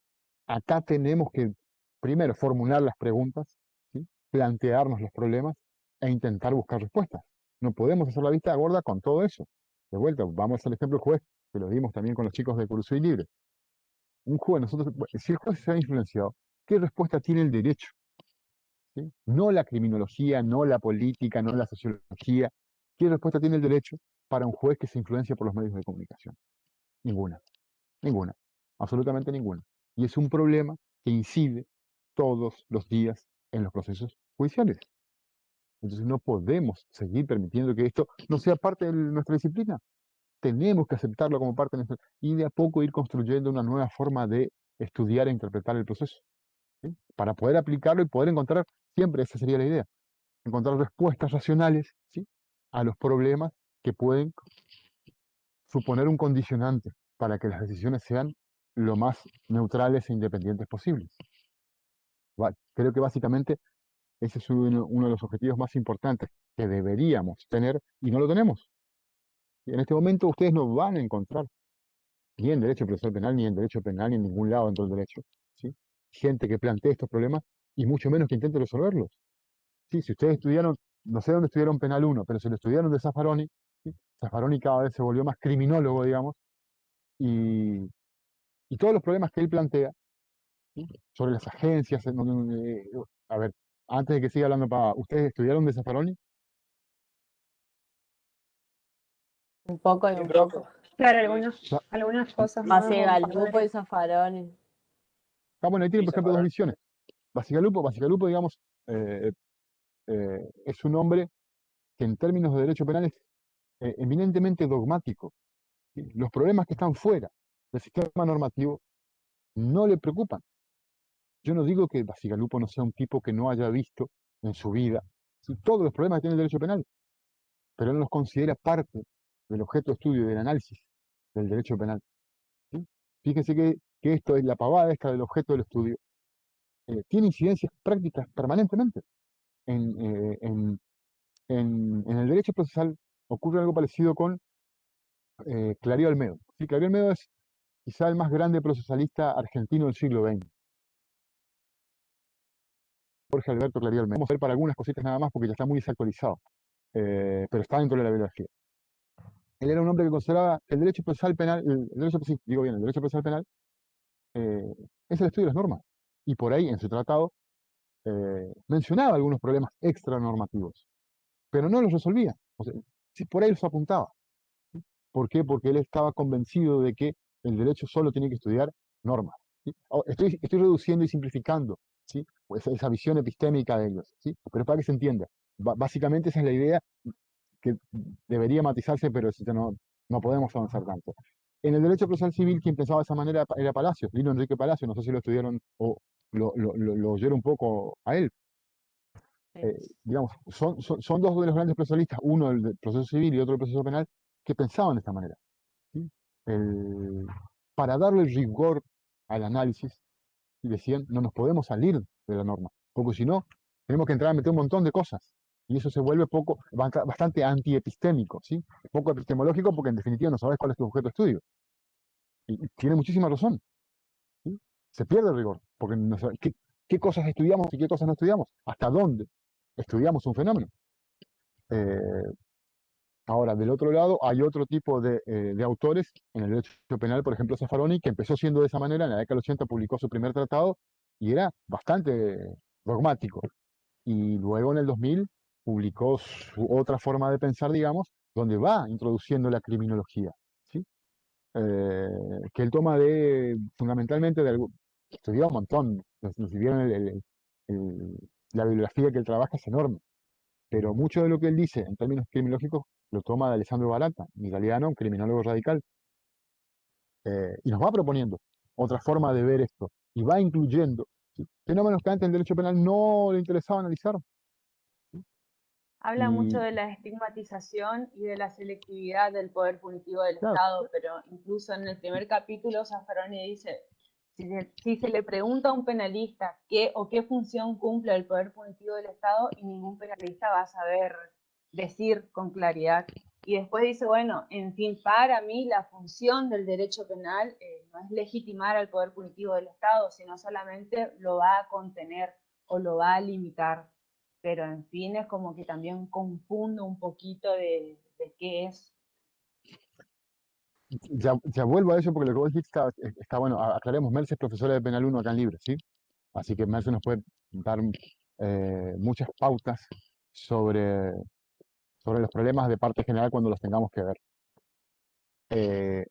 acá tenemos que primero formular las preguntas, ¿sí? Plantearnos los problemas e intentar buscar respuestas. No podemos hacer la vista gorda con todo eso. De vuelta, vamos al ejemplo del juez, que lo dimos también con los chicos de Curso y Libre. Un juez, si el juez se ha influenciado, ¿qué respuesta tiene el derecho? ¿Sí? No la criminología, no la política, no la sociología. ¿Qué respuesta tiene el derecho para un juez que se influencia por los medios de comunicación? Ninguna, ninguna, absolutamente ninguna. Y es un problema que incide todos los días en los procesos judiciales. Entonces no podemos seguir permitiendo que esto no sea parte de nuestra disciplina. Tenemos que aceptarlo como parte de nuestra y de a poco ir construyendo una nueva forma de estudiar e interpretar el proceso, ¿sí? Para poder aplicarlo y poder encontrar, siempre esa sería la idea, encontrar respuestas racionales, ¿sí? A los problemas que pueden suponer un condicionante para que las decisiones sean lo más neutrales e independientes posibles. Creo que básicamente ese es uno de los objetivos más importantes que deberíamos tener y no lo tenemos. Y en este momento ustedes no van a encontrar ni en derecho procesal penal, ni en derecho penal, ni en ningún lado dentro del derecho, ¿sí? Gente que plantee estos problemas y mucho menos que intente resolverlos. ¿sí? Si ustedes estudiaron, no sé dónde estudiaron Penal 1, pero si lo estudiaron de Zaffaroni, ¿sí? Zaffaroni cada vez se volvió más criminólogo, digamos, y, y todos los problemas que él plantea, ¿sí? Sobre las agencias, a ver, antes de que siga hablando, ¿ustedes estudiaron de Zaffaroni? Un poco y un poco. Claro, Ya. algunas cosas Más más. Galupo y Zaffaroni. Bueno, ahí tienen, Sí, por ejemplo, dos Zaffaroni. visiones. Bacigalupo, digamos, es un hombre que en términos de derecho penal es eminentemente dogmático, ¿sí? Los problemas que están fuera del sistema normativo no le preocupan. Yo no digo que Bacigalupo no sea un tipo que no haya visto en su vida, ¿sí? Todos los problemas que tiene el derecho penal, pero él los considera parte del objeto de estudio y del análisis del derecho penal, ¿sí? Fíjense que esto es la pavada esta del objeto del estudio. Tiene incidencias prácticas permanentemente. En el derecho procesal ocurre algo parecido con Clarío Olmedo. Sí, Clarío Olmedo es quizá el más grande procesalista argentino del siglo XX. Jorge Alberto Clarío Olmedo. Vamos a ver para algunas cositas nada más porque ya está muy desactualizado, pero está dentro de la bibliografía. Él era un hombre que consideraba que el derecho procesal penal, el derecho procesal penal es el estudio de las normas. Y por ahí, en su tratado, mencionaba algunos problemas extranormativos, pero no los resolvía. O sea, sí, por ahí los apuntaba. ¿Por qué? Porque él estaba convencido de que el derecho solo tiene que estudiar normas, ¿sí? Estoy reduciendo y simplificando, ¿sí? Pues esa visión epistémica de ellos, ¿sí? Pero para que se entienda, básicamente esa es la idea que debería matizarse, pero no podemos avanzar tanto. En el derecho procesal civil, quien pensaba de esa manera era Palacios, Lino Enrique Palacios, no sé si lo estudiaron o lo oyeron un poco a él. Digamos, son dos de los grandes procesalistas, uno del proceso civil y otro del proceso penal, que pensaban de esta manera, ¿sí? Para darle rigor al análisis, y decían, no nos podemos salir de la norma, porque si no, tenemos que entrar a meter un montón de cosas, y eso se vuelve bastante antiepistémico, ¿sí? Poco epistemológico, porque en definitiva no sabes cuál es tu objeto de estudio. Y tiene muchísima razón, ¿sí? Se pierde el rigor, porque no sabes qué cosas estudiamos y qué cosas no estudiamos, hasta dónde estudiamos un fenómeno. Eh, Ahora, del otro lado, hay otro tipo de autores en el derecho penal, por ejemplo, Zaffaroni, que empezó siendo de esa manera, en la década del 80 publicó su primer tratado y era bastante dogmático. Y luego en el 2000 publicó su otra forma de pensar, digamos, donde va introduciendo la criminología, ¿sí? Que él toma fundamentalmente de algo, estudió un montón, si vieron la bibliografía que él trabaja es enorme, pero mucho de lo que él dice en términos criminológicos lo toma de Alessandro Barata, un italiano, un criminólogo radical, y nos va proponiendo otra forma de ver esto, y va incluyendo, ¿sí? Fenómenos que antes el derecho penal no le interesaba analizar. Habla mucho Y de la estigmatización y de la selectividad del poder punitivo del claro, Estado, pero incluso en el primer capítulo Zaffaroni dice, si se le pregunta a un penalista qué o qué función cumple el poder punitivo del Estado, y ningún penalista va a saber decir con claridad. Y después dice, bueno, en fin, para mí la función del derecho penal no es legitimar al poder punitivo del Estado, sino solamente lo va a contener o lo va a limitar. Pero en fin, es como que también confundo un poquito de qué es. ya vuelvo a eso porque lo que vos dijiste está bueno. Aclaremos, Merce es profesora de Penal 1 acá en Libre, ¿sí? Así que Merce nos puede dar muchas pautas sobre, sobre los problemas de parte general cuando los tengamos que ver.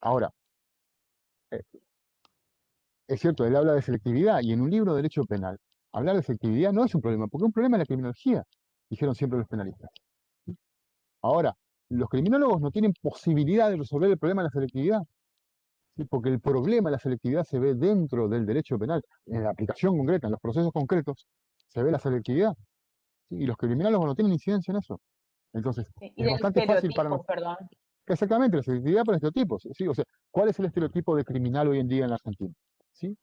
Ahora, eh, es cierto, él habla de selectividad y en un libro de derecho penal, hablar de selectividad no es un problema, porque un problema es la criminología, dijeron siempre los penalistas. Ahora, los criminólogos no tienen posibilidad de resolver el problema de la selectividad, ¿sí? Porque el problema de la selectividad se ve dentro del derecho penal, en la aplicación concreta, en los procesos concretos, se ve la selectividad, ¿sí? Y los criminólogos no tienen incidencia en eso. Entonces, Y es del bastante fácil para estereotipo, nosotros. perdón. Exactamente, la selectividad por estereotipos, ¿sí? O sea, ¿cuál es el estereotipo de criminal hoy en día en la Argentina? ¿Sí?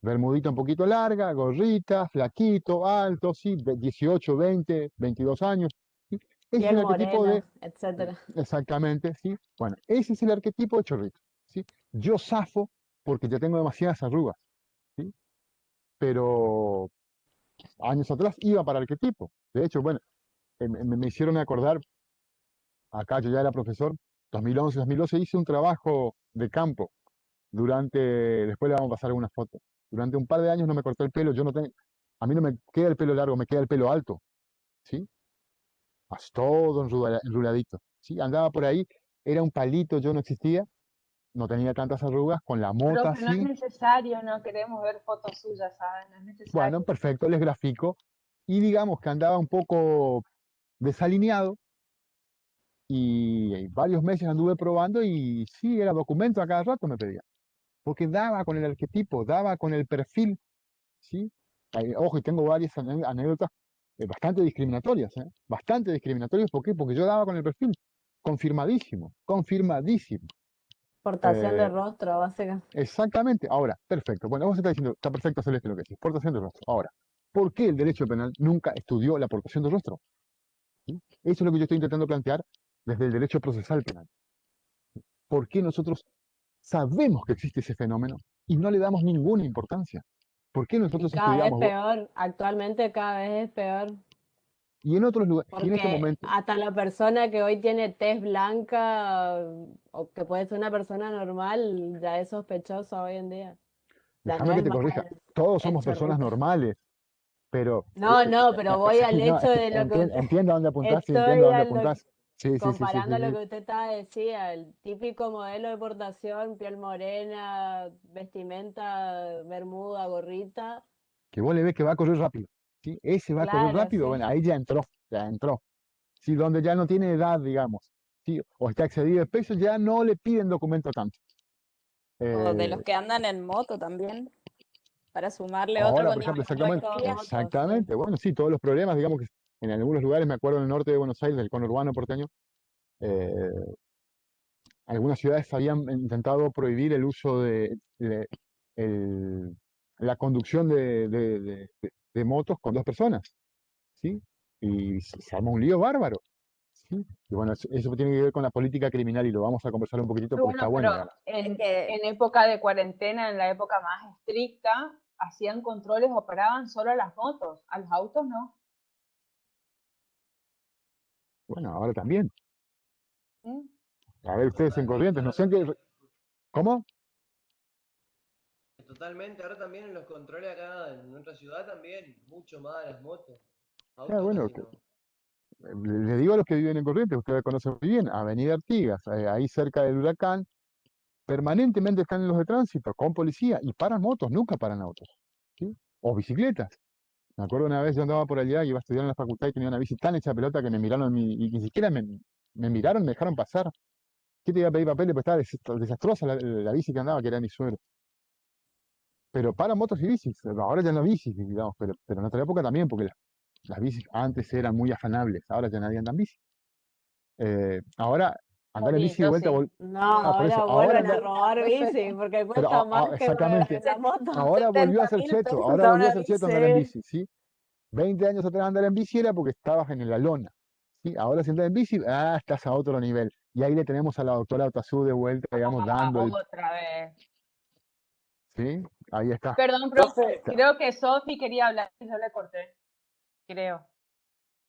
Bermudita un poquito larga, gorrita, flaquito, alto, sí, 18, 20, 22 años. ¿Sí? Ese es Piel el arquetipo de, morena, etcétera. exactamente, ¿sí? Bueno, ese es el arquetipo de chorrito, ¿sí? Yo zafo porque ya tengo demasiadas arrugas, ¿sí? Pero años atrás iba para arquetipo. De hecho, bueno, me hicieron acordar, acá yo ya era profesor, 2011, 2012 hice un trabajo de campo después le vamos a pasar algunas fotos. Durante un par de años no me corté el pelo, a mí no me queda el pelo largo, me queda el pelo alto, ¿sí? Todo enruladito, ¿sí? Andaba por ahí, era un palito, yo no existía, no tenía tantas arrugas, con la mota Profe, no es así. necesario, no queremos ver fotos suyas, ¿saben? No es Bueno, necesario. perfecto, les grafico. Y digamos que andaba un poco desalineado y varios meses anduve probando y sí, era documento a cada rato me pedía. Porque daba con el arquetipo, daba con el perfil, ¿sí? Ojo, y tengo varias anécdotas bastante discriminatorias, ¿eh? Bastante discriminatorias, ¿por qué? Porque yo daba con el perfil, confirmadísimo, confirmadísimo. Portación de Eh, rostro, básicamente. Exactamente. Ahora, perfecto. Bueno, vos estás diciendo, está perfecto Celeste lo que decís, portación de rostro. Ahora, ¿por qué el derecho penal nunca estudió la portación de rostro? ¿Sí? Eso es lo que yo estoy intentando plantear desde el derecho procesal penal. ¿Por qué nosotros sabemos que existe ese fenómeno y no le damos ninguna importancia? ¿Por qué Y nosotros cada vez estudiamos peor, actualmente cada vez es peor. y en otros lugares, y en este Porque momento, hasta la persona que hoy tiene tez blanca o que puede ser una persona normal, ya es sospechoso hoy en día. Ya no déjame que es te más corrija, todos el somos personas chorrito. normales, pero No, no, pero voy al sí, no, hecho de lo que entiendo a dónde apuntás, sí, entiendo a estoy dónde a lo apuntás. Sí, sí, sí, sí, sí, comparando lo sí. que usted estaba decía, el típico modelo de portación, piel morena, vestimenta, bermuda, gorrita. Que vos le ves que va a correr rápido, ¿sí? Ese va a correr Claro, rápido, sí. bueno, ahí ya entró, ya entró. Sí, donde ya no tiene edad, digamos, ¿sí? O está excedido de peso, ya no le piden documento tanto. O de Eh, los que andan en moto también, para sumarle otro Ahora, por ejemplo, condimento a la exactamente, historia. Motos, sí. bueno, sí, todos los problemas, digamos que en algunos lugares, me acuerdo en el norte de Buenos Aires, del conurbano porteño, eh, algunas ciudades habían intentado prohibir el uso el- la conducción de motos con dos personas, ¿sí? Y se arma un lío bárbaro, ¿sí? Y bueno, eso tiene que ver con la política criminal y lo vamos a conversar un poquito porque está Bueno, bueno, pero digamos. Es que en época de cuarentena, en la época más estricta, hacían controles, operaban solo a las motos, a los autos no. Bueno, ahora también. ¿Mm? A ver, ustedes en Corrientes, no sé en qué... ¿Cómo? Totalmente, ahora también en los controles acá en nuestra ciudad también, mucho más de las motos. Ah, Autos bueno, casi no. le digo a los que viven en Corrientes, ustedes conocen muy bien, Avenida Artigas, ahí cerca del huracán, permanentemente están en los de tránsito con policía y paran motos, nunca paran autos, ¿sí? O bicicletas. Me acuerdo una vez yo andaba por allá, iba a estudiar en la facultad y tenía una bici tan hecha pelota que me miraron y ni siquiera me miraron, me dejaron pasar. ¿Qué te iba a pedir papeles? Pues estaba desastrosa la bici que andaba, que era mi suegro. Pero para motos y bicis, ahora ya no bicis, digamos, pero en otra época también, porque las bicis antes eran muy afanables, ahora ya nadie anda en bici. Ahora andar en Sí, bici de yo vuelta, sí. No, no, por eso, ahora ahora vuelven a andar, robar bici porque pero cuesta más que exactamente, la moto. ahora volvió a ser 70.000 cheto, pesos ahora a volvió a una ser cheto andar en bici. bici, ¿sí? 20 años atrás andar en bici era porque estabas en la lona, ¿sí? Ahora si andas en bici, estás a otro nivel. Y ahí le tenemos a la doctora Otazú de vuelta, digamos, dando el, Otra vez. ¿sí? Ahí está. Perdón, profe, creo que Sofi quería hablar y yo le corté. Creo.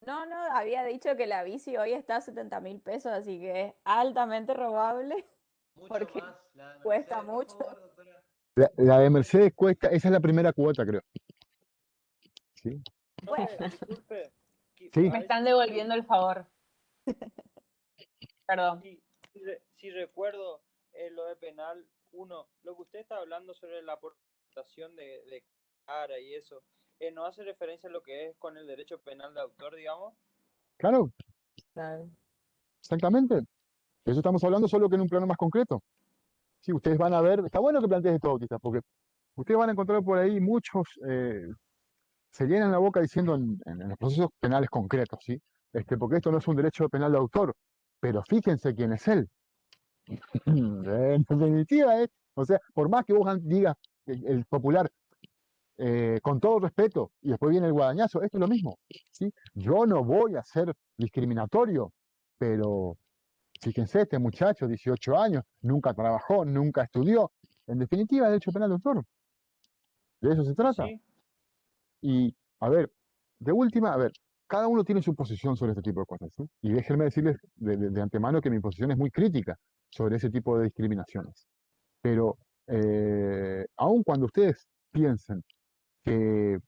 No, no, había dicho que la bici hoy está a 70.000 pesos, así que es altamente robable Mucho porque más. La de cuesta Mercedes, por mucho. favor, doctora. La de Mercedes cuesta, esa es la primera cuota, creo. ¿Sí? Bueno, Profe, disculpe, Sí, a Me ver están devolviendo el favor. Perdón. si recuerdo lo de penal uno, lo que usted está hablando sobre la aportación de cara y eso, ¿no hace referencia a lo que es con el derecho penal de autor, digamos? claro, Claro. exactamente. De eso estamos hablando solo que en un plano más concreto. Sí, ustedes van a ver, está bueno que plantees esto, Bautista, porque ustedes van a encontrar por ahí muchos, se llenan la boca diciendo en los procesos penales concretos, ¿sí? Porque esto no es un derecho penal de autor, pero fíjense quién es él. En definitiva, o sea, por más que vos digas el popular, con todo respeto, y después viene el guadañazo, esto es lo mismo, ¿sí? Yo no voy a ser discriminatorio, pero fíjense, este muchacho, 18 años, nunca trabajó, nunca estudió. En definitiva, derecho penal de autor. De eso se trata. Sí, Y A ver, de última, a ver, cada uno tiene su posición sobre este tipo de cosas, ¿sí? Y déjenme decirles de antemano que mi posición es muy crítica sobre ese tipo de discriminaciones. Pero aun cuando ustedes piensen que,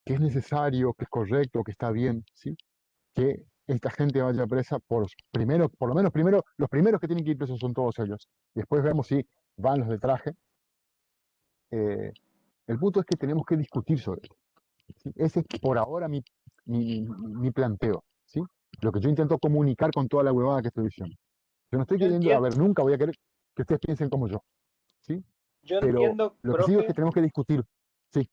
que es necesario, que es correcto, que está bien, ¿sí? Que esta gente vaya presa por lo menos primero, los primeros que tienen que ir presos son todos ellos. Después vemos si van los de traje. El punto es que tenemos que discutir sobre esto, ¿sí? Ese es por ahora mi planteo, ¿sí? Lo que yo intento comunicar con toda la huevada que estoy diciendo. Yo no estoy Yo queriendo, a entiendo, ver, nunca voy a querer que ustedes piensen como yo, ¿sí? yo Pero entiendo, lo que sí digo es que profe, tenemos que discutir, sí.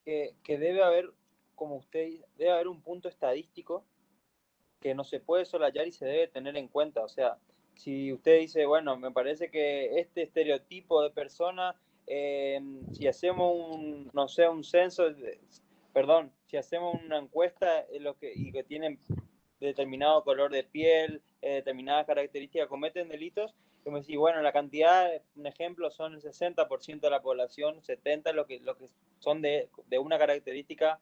que debe haber, como usted dice, debe haber un punto estadístico que no se puede soslayar y se debe tener en cuenta. O sea, si usted dice, bueno, me parece que este estereotipo de persona, si hacemos un, no sé, un censo, perdón, si hacemos una encuesta y que tienen determinado color de piel, determinadas características, cometen delitos, como decir, bueno, la cantidad, un ejemplo, son el 60% de la población, 70% lo que son de una característica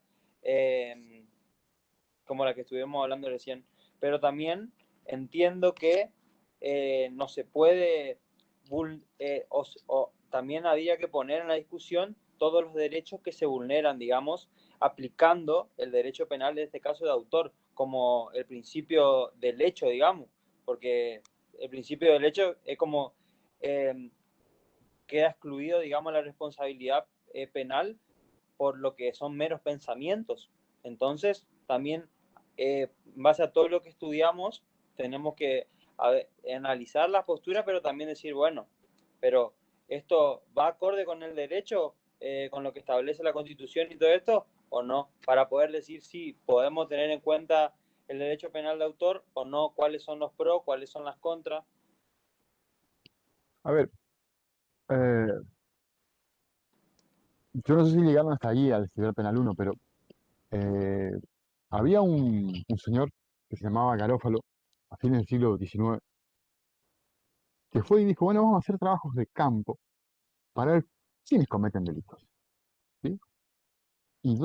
como la que estuvimos hablando recién. Pero también entiendo que no se puede, también había que poner en la discusión todos los derechos que se vulneran, digamos, aplicando el derecho penal, en este caso de autor, como el principio del hecho, digamos, porque el principio del hecho es como eh, queda excluido, digamos, la responsabilidad penal por lo que son meros pensamientos. Entonces, también, en base a todo lo que estudiamos, tenemos que analizar la postura, pero también decir, bueno, pero esto va acorde con el derecho, con lo que establece la Constitución y todo esto, o no, para poder decir si podemos tener en cuenta el derecho penal de autor o no, cuáles son los pros, cuáles son las contras. A ver, eh, yo no sé si llegaron hasta allí al Civil Penal 1, pero eh, había un señor que se llamaba Garófalo a fines del siglo XIX, que fue y dijo, bueno, vamos a hacer trabajos de campo para ver quiénes cometen delitos, ¿sí? Y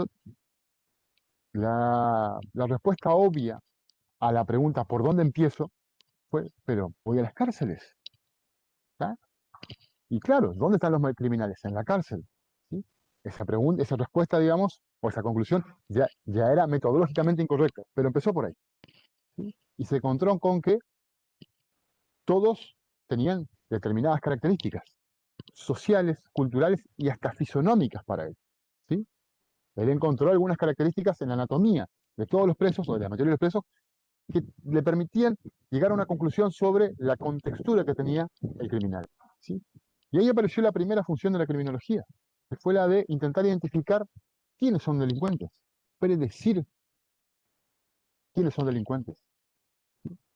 la respuesta obvia a la pregunta ¿por dónde empiezo? Fue, pero voy a las cárceles, ¿tá? Y claro, ¿dónde están los criminales? En la cárcel, ¿sí? Esa pregunta, esa respuesta, digamos, o esa conclusión ya era metodológicamente incorrecta, pero empezó por ahí, ¿sí? Y se encontró con que todos tenían determinadas características sociales, culturales y hasta fisonómicas para él, ¿sí? Él encontró algunas características en la anatomía de todos los presos, o de la mayoría de los presos, que le permitían llegar a una conclusión sobre la contextura que tenía el criminal, ¿sí? Y ahí apareció la primera función de la criminología, que fue la de intentar identificar quiénes son delincuentes, predecir quiénes son delincuentes.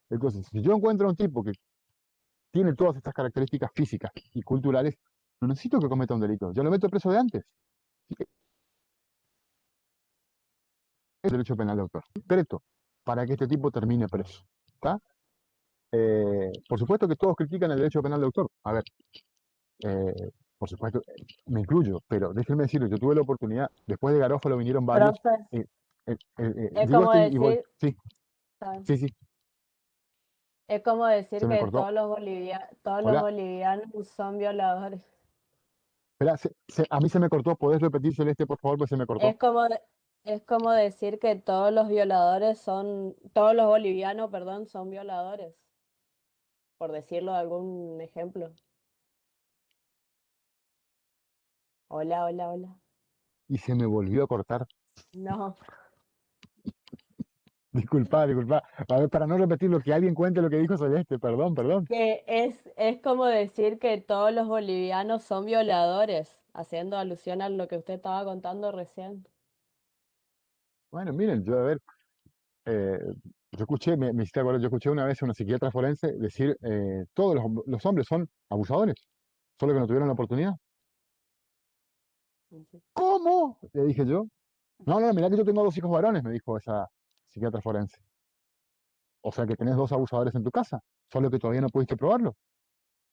Entonces, si yo encuentro a un tipo que tiene todas estas características físicas y culturales, no necesito que cometa un delito, yo lo meto preso de antes. El derecho penal de autor, concreto, para que este tipo termine preso, ¿está? Por supuesto que todos critican el derecho penal de autor. A ver, eh, por supuesto, me incluyo, pero déjenme decirlo, yo tuve la oportunidad, después de Garófalo vinieron varios, Profe, es digo como esto y voy, decir, sí, ¿saben? sí, sí, Es como decir se me que cortó. todos los Hola, bolivianos son violadores. espera, a mí se me cortó, ¿podés repetir, Celeste, por favor? Pues se me cortó. Es como decir que todos los violadores todos los bolivianos, perdón, son violadores, por decirlo de algún ejemplo. Hola, hola, hola. Y se me volvió a cortar. No, Disculpa. A ver, para no repetir lo que alguien cuente lo que dijo Celeste, perdón, perdón. que es como decir que todos los bolivianos son violadores, haciendo alusión a lo que usted estaba contando recién. Bueno, miren, yo a ver, eh, yo escuché, me hiciste acordar, yo escuché una vez a una psiquiatra forense decir, todos los hombres son abusadores, solo que no tuvieron la oportunidad. ¿Cómo? Le dije yo. No, no, mirá que yo tengo dos hijos varones, me dijo esa psiquiatra forense. O sea que tenés dos abusadores en tu casa, solo que todavía no pudiste probarlo,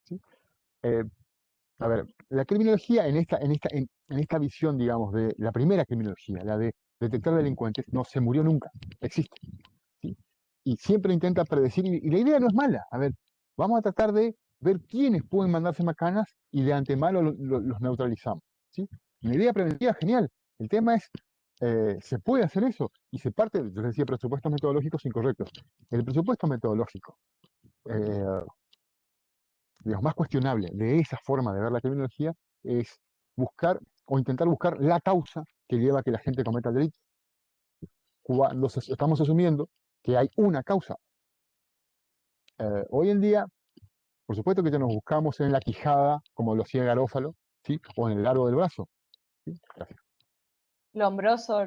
¿sí? Eh, a ver, la criminología en esta visión, digamos, de la primera criminología, la de detectar delincuentes, no se murió nunca, existe. ¿Sí? Y siempre intenta predecir, y la idea no es mala. A ver, vamos a tratar de ver quiénes pueden mandarse macanas y de antemano los neutralizamos. ¿Sí? Una idea preventiva genial. El tema es, ¿se puede hacer eso? Y se parte, yo les decía, presupuestos metodológicos incorrectos. El presupuesto metodológico, eh, digamos, más cuestionable de esa forma de ver la criminología es buscar o intentar buscar la causa que lleva a que la gente cometa el delito. Cuando estamos asumiendo que hay una causa. Hoy en día, por supuesto que ya nos buscamos en la quijada, como lo hacía Garófalo, ¿sí? O en el largo del brazo. ¿Sí? Gracias. Lombroso,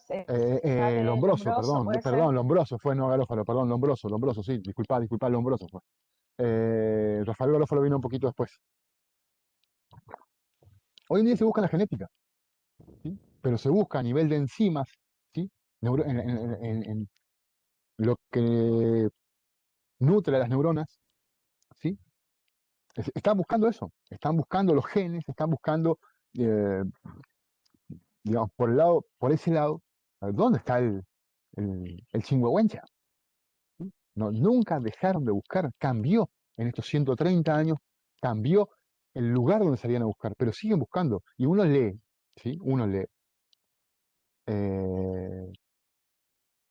sale Lombroso, Lombroso, puede ser. Lombroso, fue no Garófalo, perdón, Lombroso, sí, disculpa, Lombroso fue. Rafael Garófalo vino un poquito después. Hoy en día se busca la genética, ¿sí? Pero se busca a nivel de enzimas, ¿sí? En lo que nutre a las neuronas, ¿sí? Están buscando eso, están buscando los genes, están buscando, digamos, por ese lado, a ver, ¿dónde está el Chihuahuencha? ¿Sí? No, nunca dejaron de buscar, cambió en estos 130 años, cambió el lugar donde salían a buscar, pero siguen buscando. Y uno lee, ¿sí? Uno lee eh,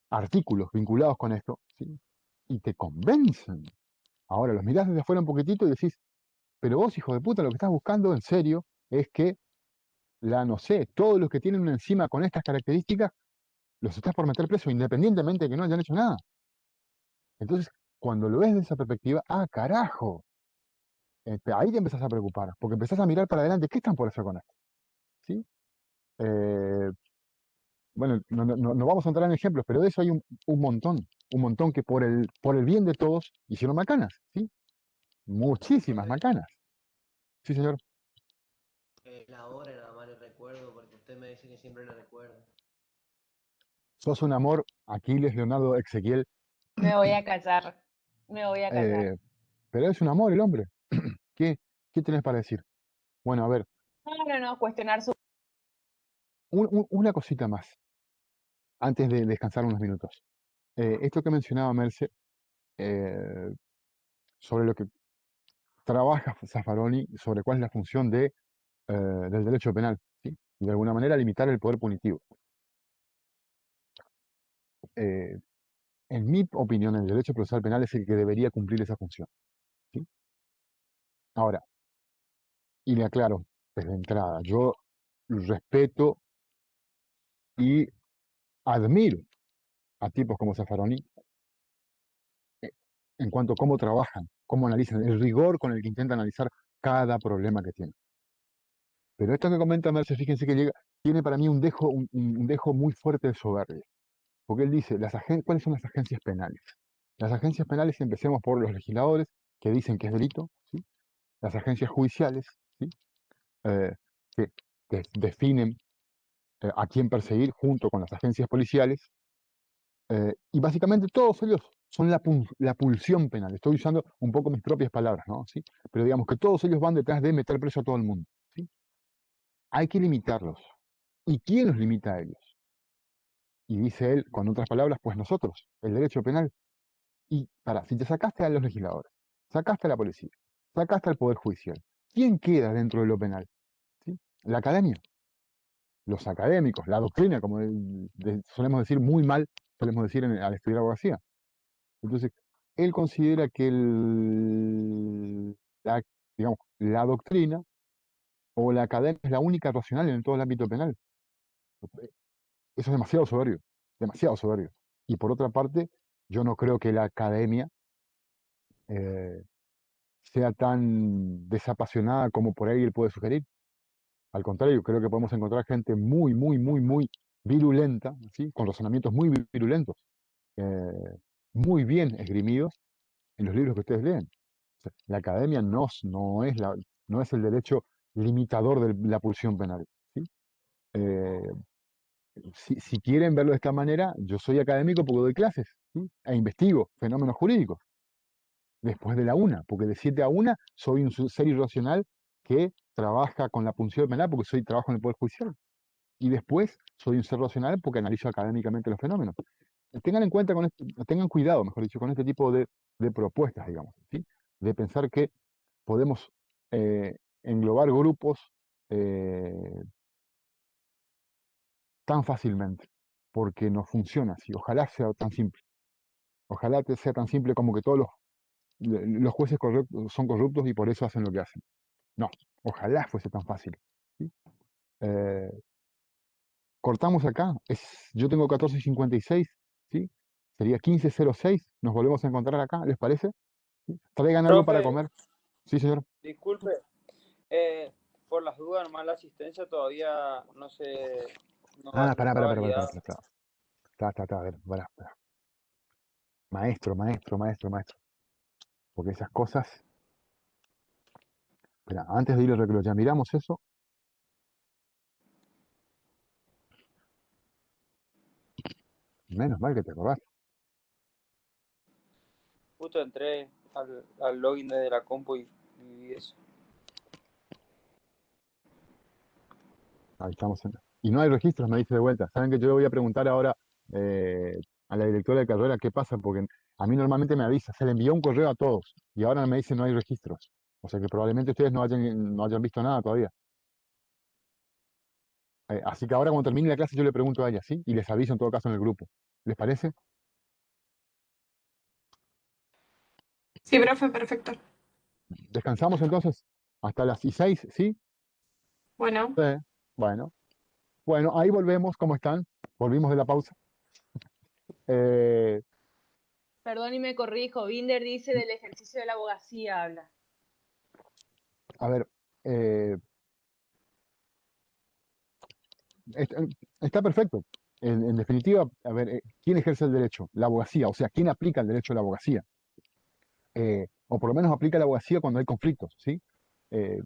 artículos vinculados con esto, ¿sí? Y te convencen. Ahora los mirás desde afuera un poquitito y decís, pero vos, hijo de puta, lo que estás buscando en serio es que no sé, todos los que tienen una enzima con estas características, los estás por meter preso independientemente de que no hayan hecho nada. Entonces, cuando lo ves desde esa perspectiva, ¡ah, carajo! Ahí te empezás a preocupar, porque empezás a mirar para adelante, ¿qué están por hacer con esto? ¿Sí? Eh, bueno, no vamos a entrar en ejemplos, pero de eso hay un montón que por el bien de todos hicieron macanas, ¿sí? Muchísimas macanas. Sí, señor. La hora nada más le recuerdo porque usted me dice que siempre le recuerdo. Sos un amor, Aquiles, Leonardo, Ezequiel, Me voy a callar. Me voy a callar. pero es un amor el hombre. ¿Qué tenés para decir? Bueno, a ver, No, cuestionar su... una cosita más, antes de descansar unos minutos. Esto que mencionaba Merce, sobre lo que trabaja Zaffaroni, sobre cuál es la función del derecho penal, ¿sí? Y de alguna manera limitar el poder punitivo. En mi opinión, el derecho procesal penal es el que debería cumplir esa función, ¿sí? Ahora, y le aclaro desde entrada, yo respeto y admiro a tipos como Zaffaroni eh, en cuanto a cómo trabajan, cómo analizan, el rigor con el que intentan analizar cada problema que tienen. Pero esto que comenta Merce, fíjense que tiene para mí un dejo muy fuerte de soberbia. Porque él dice, ¿cuáles son las agencias penales? Las agencias penales, empecemos por los legisladores, que dicen que es delito, ¿sí? Las agencias judiciales, ¿sí? Eh, que, que definen a quién perseguir junto con las agencias policiales, y básicamente todos ellos son la pulsión penal. Estoy usando un poco mis propias palabras, ¿no? ¿Sí? Pero digamos que todos ellos van detrás de meter preso a todo el mundo, ¿sí? Hay que limitarlos. ¿Y quién los limita a ellos? Y dice él, con otras palabras, pues nosotros, el derecho penal. Y si te sacaste a los legisladores, sacaste a la policía, sacaste al Poder Judicial, ¿quién queda dentro de lo penal? ¿Sí? La academia, los académicos, la doctrina, como solemos decir muy mal, solemos decir al estudiar abogacía. Entonces, él considera que digamos, la doctrina o la academia es la única racional en todo el ámbito penal. Eso es demasiado soberbio, demasiado soberbio. Y por otra parte, yo no creo que la academia eh, sea tan desapasionada como por ahí él puede sugerir. Al contrario, creo que podemos encontrar gente muy, muy, muy, muy virulenta, ¿sí? Con razonamientos muy virulentos, eh, muy bien esgrimidos en los libros que ustedes leen. O sea, la academia no es el derecho limitador de la pulsión penal, ¿sí? Eh, si quieren verlo de esta manera, yo soy académico porque doy clases, ¿sí? E investigo fenómenos jurídicos después de la una, porque de 7 a 1 soy un ser irracional que trabaja con la pulsión penal porque trabajo en el Poder Judicial. Y después soy un ser racional porque analizo académicamente los fenómenos. Tengan en cuenta, tengan cuidado, mejor dicho, con este tipo de propuestas, digamos, ¿sí? De pensar que podemos englobar grupos eh, tan fácilmente, porque no funciona así. Ojalá sea tan simple. Ojalá sea tan simple como que todos los jueces son corruptos y por eso hacen lo que hacen. No, ojalá fuese tan fácil. ¿Sí? Eh, cortamos acá. Yo tengo 14:56, ¿sí? Sería 15:06. Nos volvemos a encontrar acá, ¿les parece? ¿Sí? Traigan algo para Profe, comer. Sí, señor. disculpe, eh, por las dudas, nomás la asistencia todavía Ah, no está validada. a ver, pará. Maestro. Porque esas cosas. Espera, antes de ir al recreo, ya miramos eso. Menos mal que te acordás. Justo entré al login desde la compu y vi eso. Ahí estamos. Y no hay registros, me dice de vuelta. Saben que yo le voy a preguntar ahora eh, a la directora de carrera qué pasa, porque a mí normalmente me avisa, se le envió un correo a todos y ahora me dice no hay registros. O sea que probablemente ustedes no hayan visto nada todavía. Así que ahora cuando termine la clase yo le pregunto a ella, ¿sí? Y les aviso en todo caso en el grupo. ¿Les parece? Sí, profe, perfecto. Descansamos entonces hasta las 6, ¿sí? Bueno, Sí. Bueno, bueno, ahí volvemos. ¿Cómo están? Volvimos de la pausa. Eh, Perdón y me corrijo, Binder dice del ejercicio de la abogacía habla. a ver, eh, Está, está perfecto. En definitiva, a ver, ¿quién ejerce el derecho? La abogacía, o sea, ¿quién aplica el derecho de la abogacía? O por lo menos aplica la abogacía cuando hay conflictos, ¿sí? Eh,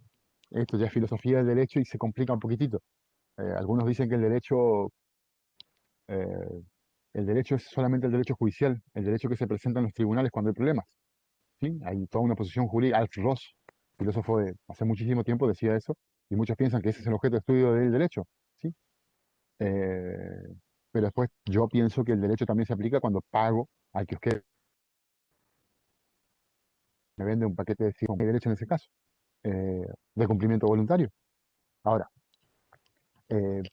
esto ya es filosofía del derecho y se complica un poquitito. Algunos dicen que eh, el derecho es solamente el derecho judicial, el derecho que se presenta en los tribunales cuando hay problemas, ¿sí? Hay toda una posición jurídica. Alf Ross, filósofo de hace muchísimo tiempo, decía eso, y muchos piensan que ese es el objeto de estudio del derecho, ¿sí? Eh, pero después yo pienso que el derecho también se aplica cuando pago al que usted me vende un paquete de cigarros. ¿Qué derecho en ese caso? De cumplimiento voluntario. Ahora, eh,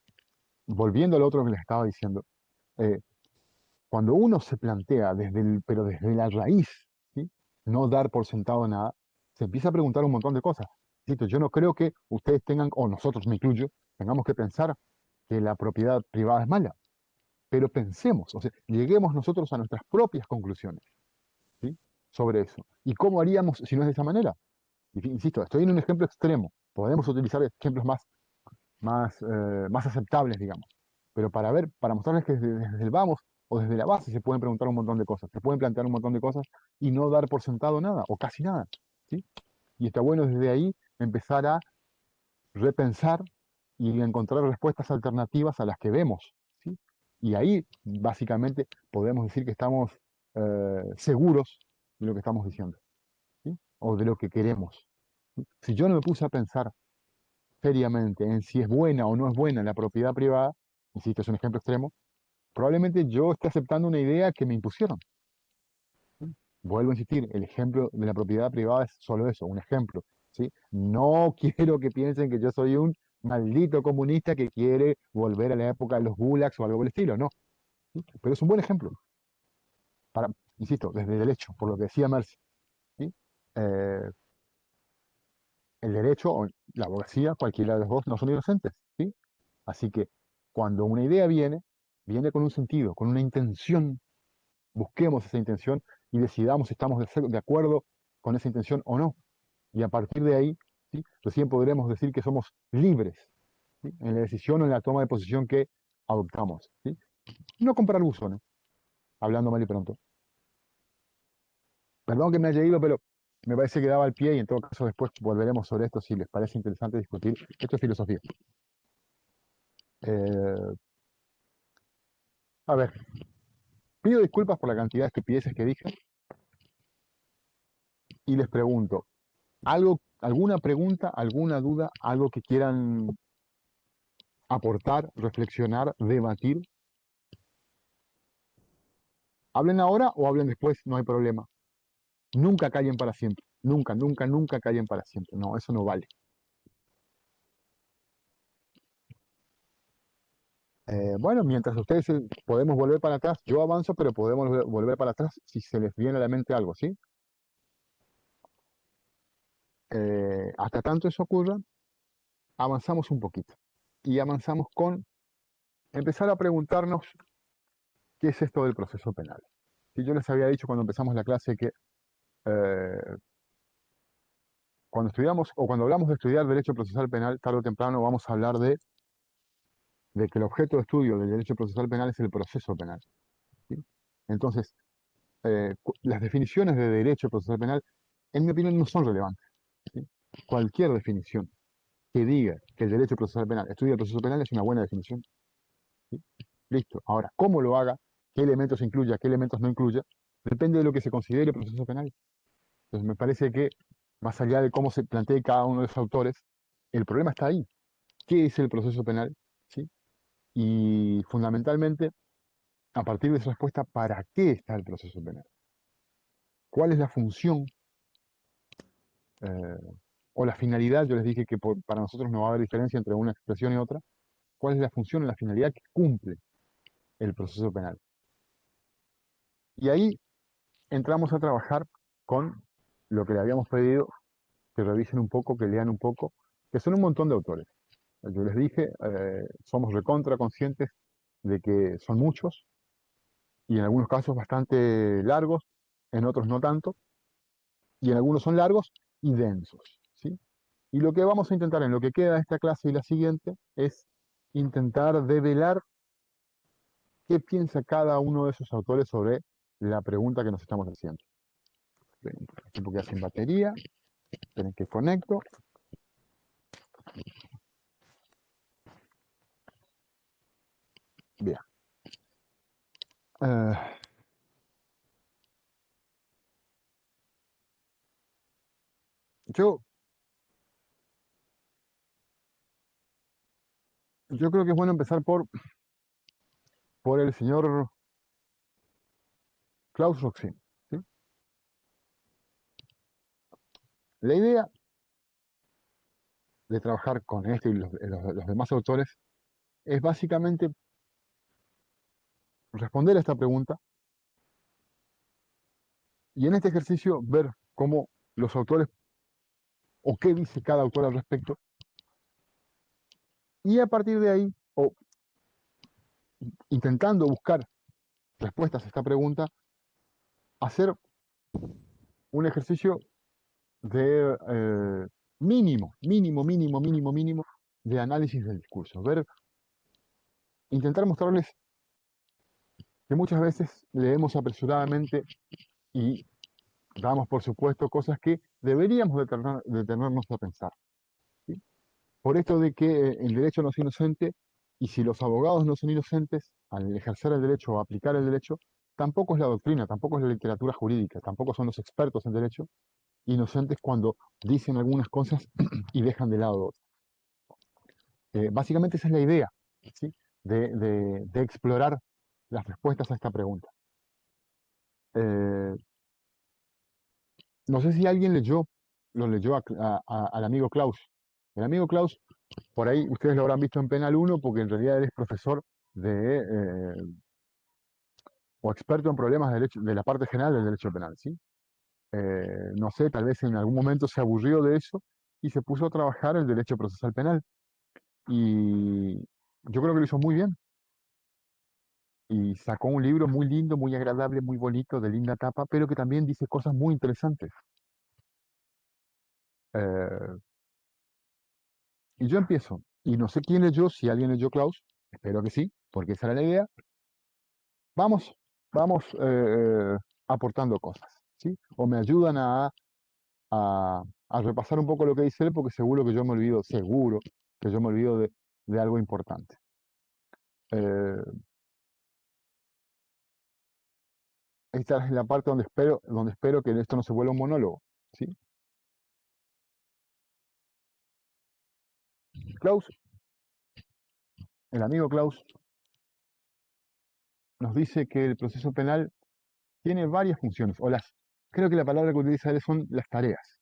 volviendo al otro que les estaba diciendo, eh, cuando uno se plantea pero desde la raíz, ¿sí? No dar por sentado nada, se empieza a preguntar un montón de cosas. Cito, yo no creo que ustedes tengan, o nosotros, me incluyo, tengamos que pensar que la propiedad privada es mala, pero pensemos, o sea, lleguemos nosotros a nuestras propias conclusiones, ¿sí? Sobre eso. ¿Y cómo haríamos si no es de esa manera? Insisto, estoy en un ejemplo extremo. Podemos utilizar ejemplos más aceptables, digamos. Pero para mostrarles que desde el vamos o desde la base se pueden preguntar un montón de cosas, se pueden plantear un montón de cosas y no dar por sentado nada o casi nada, ¿sí? Y está bueno desde ahí empezar a repensar y encontrar respuestas alternativas a las que vemos, ¿sí? Y ahí básicamente podemos decir que estamos seguros de lo que estamos diciendo, ¿sí? O de lo que queremos, ¿sí? Si yo no me puse a pensar seriamente en si es buena o no es buena la propiedad privada, insisto, es un ejemplo extremo, probablemente yo esté aceptando una idea que me impusieron, ¿sí? Vuelvo a insistir, el ejemplo de la propiedad privada es solo eso, un ejemplo, ¿sí? No quiero que piensen que yo soy un maldito comunista que quiere volver a la época de los gulags o algo por el estilo, no, ¿sí? Pero es un buen ejemplo, para, insisto, desde el hecho, por lo que decía Mercy, ¿sí? Eh, el derecho o la abogacía, cualquiera de los dos, no son inocentes, ¿sí? Así que cuando una idea viene con un sentido, con una intención, busquemos esa intención y decidamos si estamos de acuerdo con esa intención o no. Y a partir de ahí, ¿sí? Recién podremos decir que somos libres, ¿sí? En la decisión o en la toma de posición que adoptamos, ¿sí? No comprar buzones, hablando mal y pronto. Perdón que me haya ido, pero me parece que daba el pie y en todo caso después volveremos sobre esto si les parece interesante discutir. Esto es filosofía. Eh, a ver, pido disculpas por la cantidad de estupideces que dije y les pregunto, alguna pregunta, alguna duda, algo que quieran aportar, reflexionar, debatir. Hablen ahora o hablen después, no hay problema. Nunca callen para siempre. Nunca, nunca, nunca callen para siempre. No, eso no vale. Bueno, mientras ustedes podemos volver para atrás, yo avanzo, pero podemos volver para atrás si se les viene a la mente algo, ¿sí? Hasta tanto eso ocurra, avanzamos un poquito. Y avanzamos con empezar a preguntarnos qué es esto del proceso penal. Y yo les había dicho cuando empezamos la clase que cuando estudiamos o cuando hablamos de estudiar derecho procesal penal, tarde o temprano vamos a hablar de que el objeto de estudio del derecho procesal penal es el proceso penal, ¿sí? Entonces, las definiciones de derecho procesal penal, en mi opinión, no son relevantes, ¿sí? Cualquier definición que diga que el derecho procesal penal estudia el proceso penal es una buena definición, ¿sí? Listo. Ahora, cómo lo haga, qué elementos incluya, qué elementos no incluya, depende de lo que se considere proceso penal. Entonces, me parece que, más allá de cómo se plantee cada uno de los autores, el problema está ahí. ¿Qué es el proceso penal? ¿Sí? Y fundamentalmente, a partir de esa respuesta, ¿para qué está el proceso penal? ¿Cuál es la función eh, o la finalidad? Yo les dije que para nosotros no va a haber diferencia entre una expresión y otra. ¿Cuál es la función o la finalidad que cumple el proceso penal? Y ahí entramos a trabajar con lo que le habíamos pedido, que revisen un poco, que lean un poco, que son un montón de autores. Yo les dije, somos recontra conscientes de que son muchos y en algunos casos bastante largos, en otros no tanto, y en algunos son largos y densos, ¿sí? Y lo que vamos a intentar en lo que queda de esta clase y la siguiente es intentar develar qué piensa cada uno de esos autores sobre la pregunta que nos estamos haciendo. Aquí porque sin batería, esperen que conecto. Bien. Eh, yo, yo creo que es bueno empezar por el señor Klaus Roxin, ¿sí? La idea de trabajar con este y los demás autores es básicamente responder a esta pregunta y en este ejercicio ver cómo los autores o qué dice cada autor al respecto y a partir de ahí, o intentando buscar respuestas a esta pregunta, hacer un ejercicio de mínimo de análisis del discurso. Intentar mostrarles que muchas veces leemos apresuradamente y damos por supuesto cosas que deberíamos detenernos a pensar, ¿sí? Por esto de que el derecho no es inocente y si los abogados no son inocentes al ejercer el derecho o aplicar el derecho, tampoco es la doctrina, tampoco es la literatura jurídica, tampoco son los expertos en derecho inocentes cuando dicen algunas cosas y dejan de lado otras. Básicamente esa es la idea, ¿sí? de explorar las respuestas a esta pregunta. Eh, no sé si alguien lo leyó al amigo Klaus. El amigo Klaus, por ahí ustedes lo habrán visto en Penal 1 porque en realidad él es profesor o experto en problemas de la parte general del derecho penal, ¿sí? No sé, tal vez en algún momento se aburrió de eso y se puso a trabajar el derecho procesal penal. Y yo creo que lo hizo muy bien. Y sacó un libro muy lindo, muy agradable, muy bonito, de linda tapa, pero que también dice cosas muy interesantes. Eh, y yo empiezo, y no sé quién leyó, si alguien leyó Klaus, espero que sí, porque esa era la idea. Vamos, vamos aportando cosas, ¿sí? O me ayudan a repasar un poco lo que dice él, porque seguro que yo me olvido, de algo importante. Eh, Esta es la parte donde espero que esto no se vuelva un monólogo, ¿sí? Klaus el amigo Klaus nos dice que el proceso penal tiene varias funciones, creo que la palabra que utiliza él son las tareas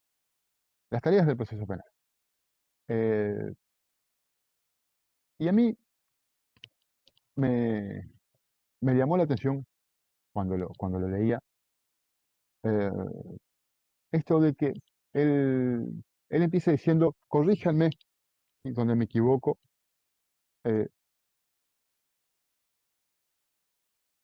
del proceso penal. Eh, y a mí me, me llamó la atención cuando lo leía, eh, esto de que él empieza diciendo, corríjanme donde me equivoco, eh,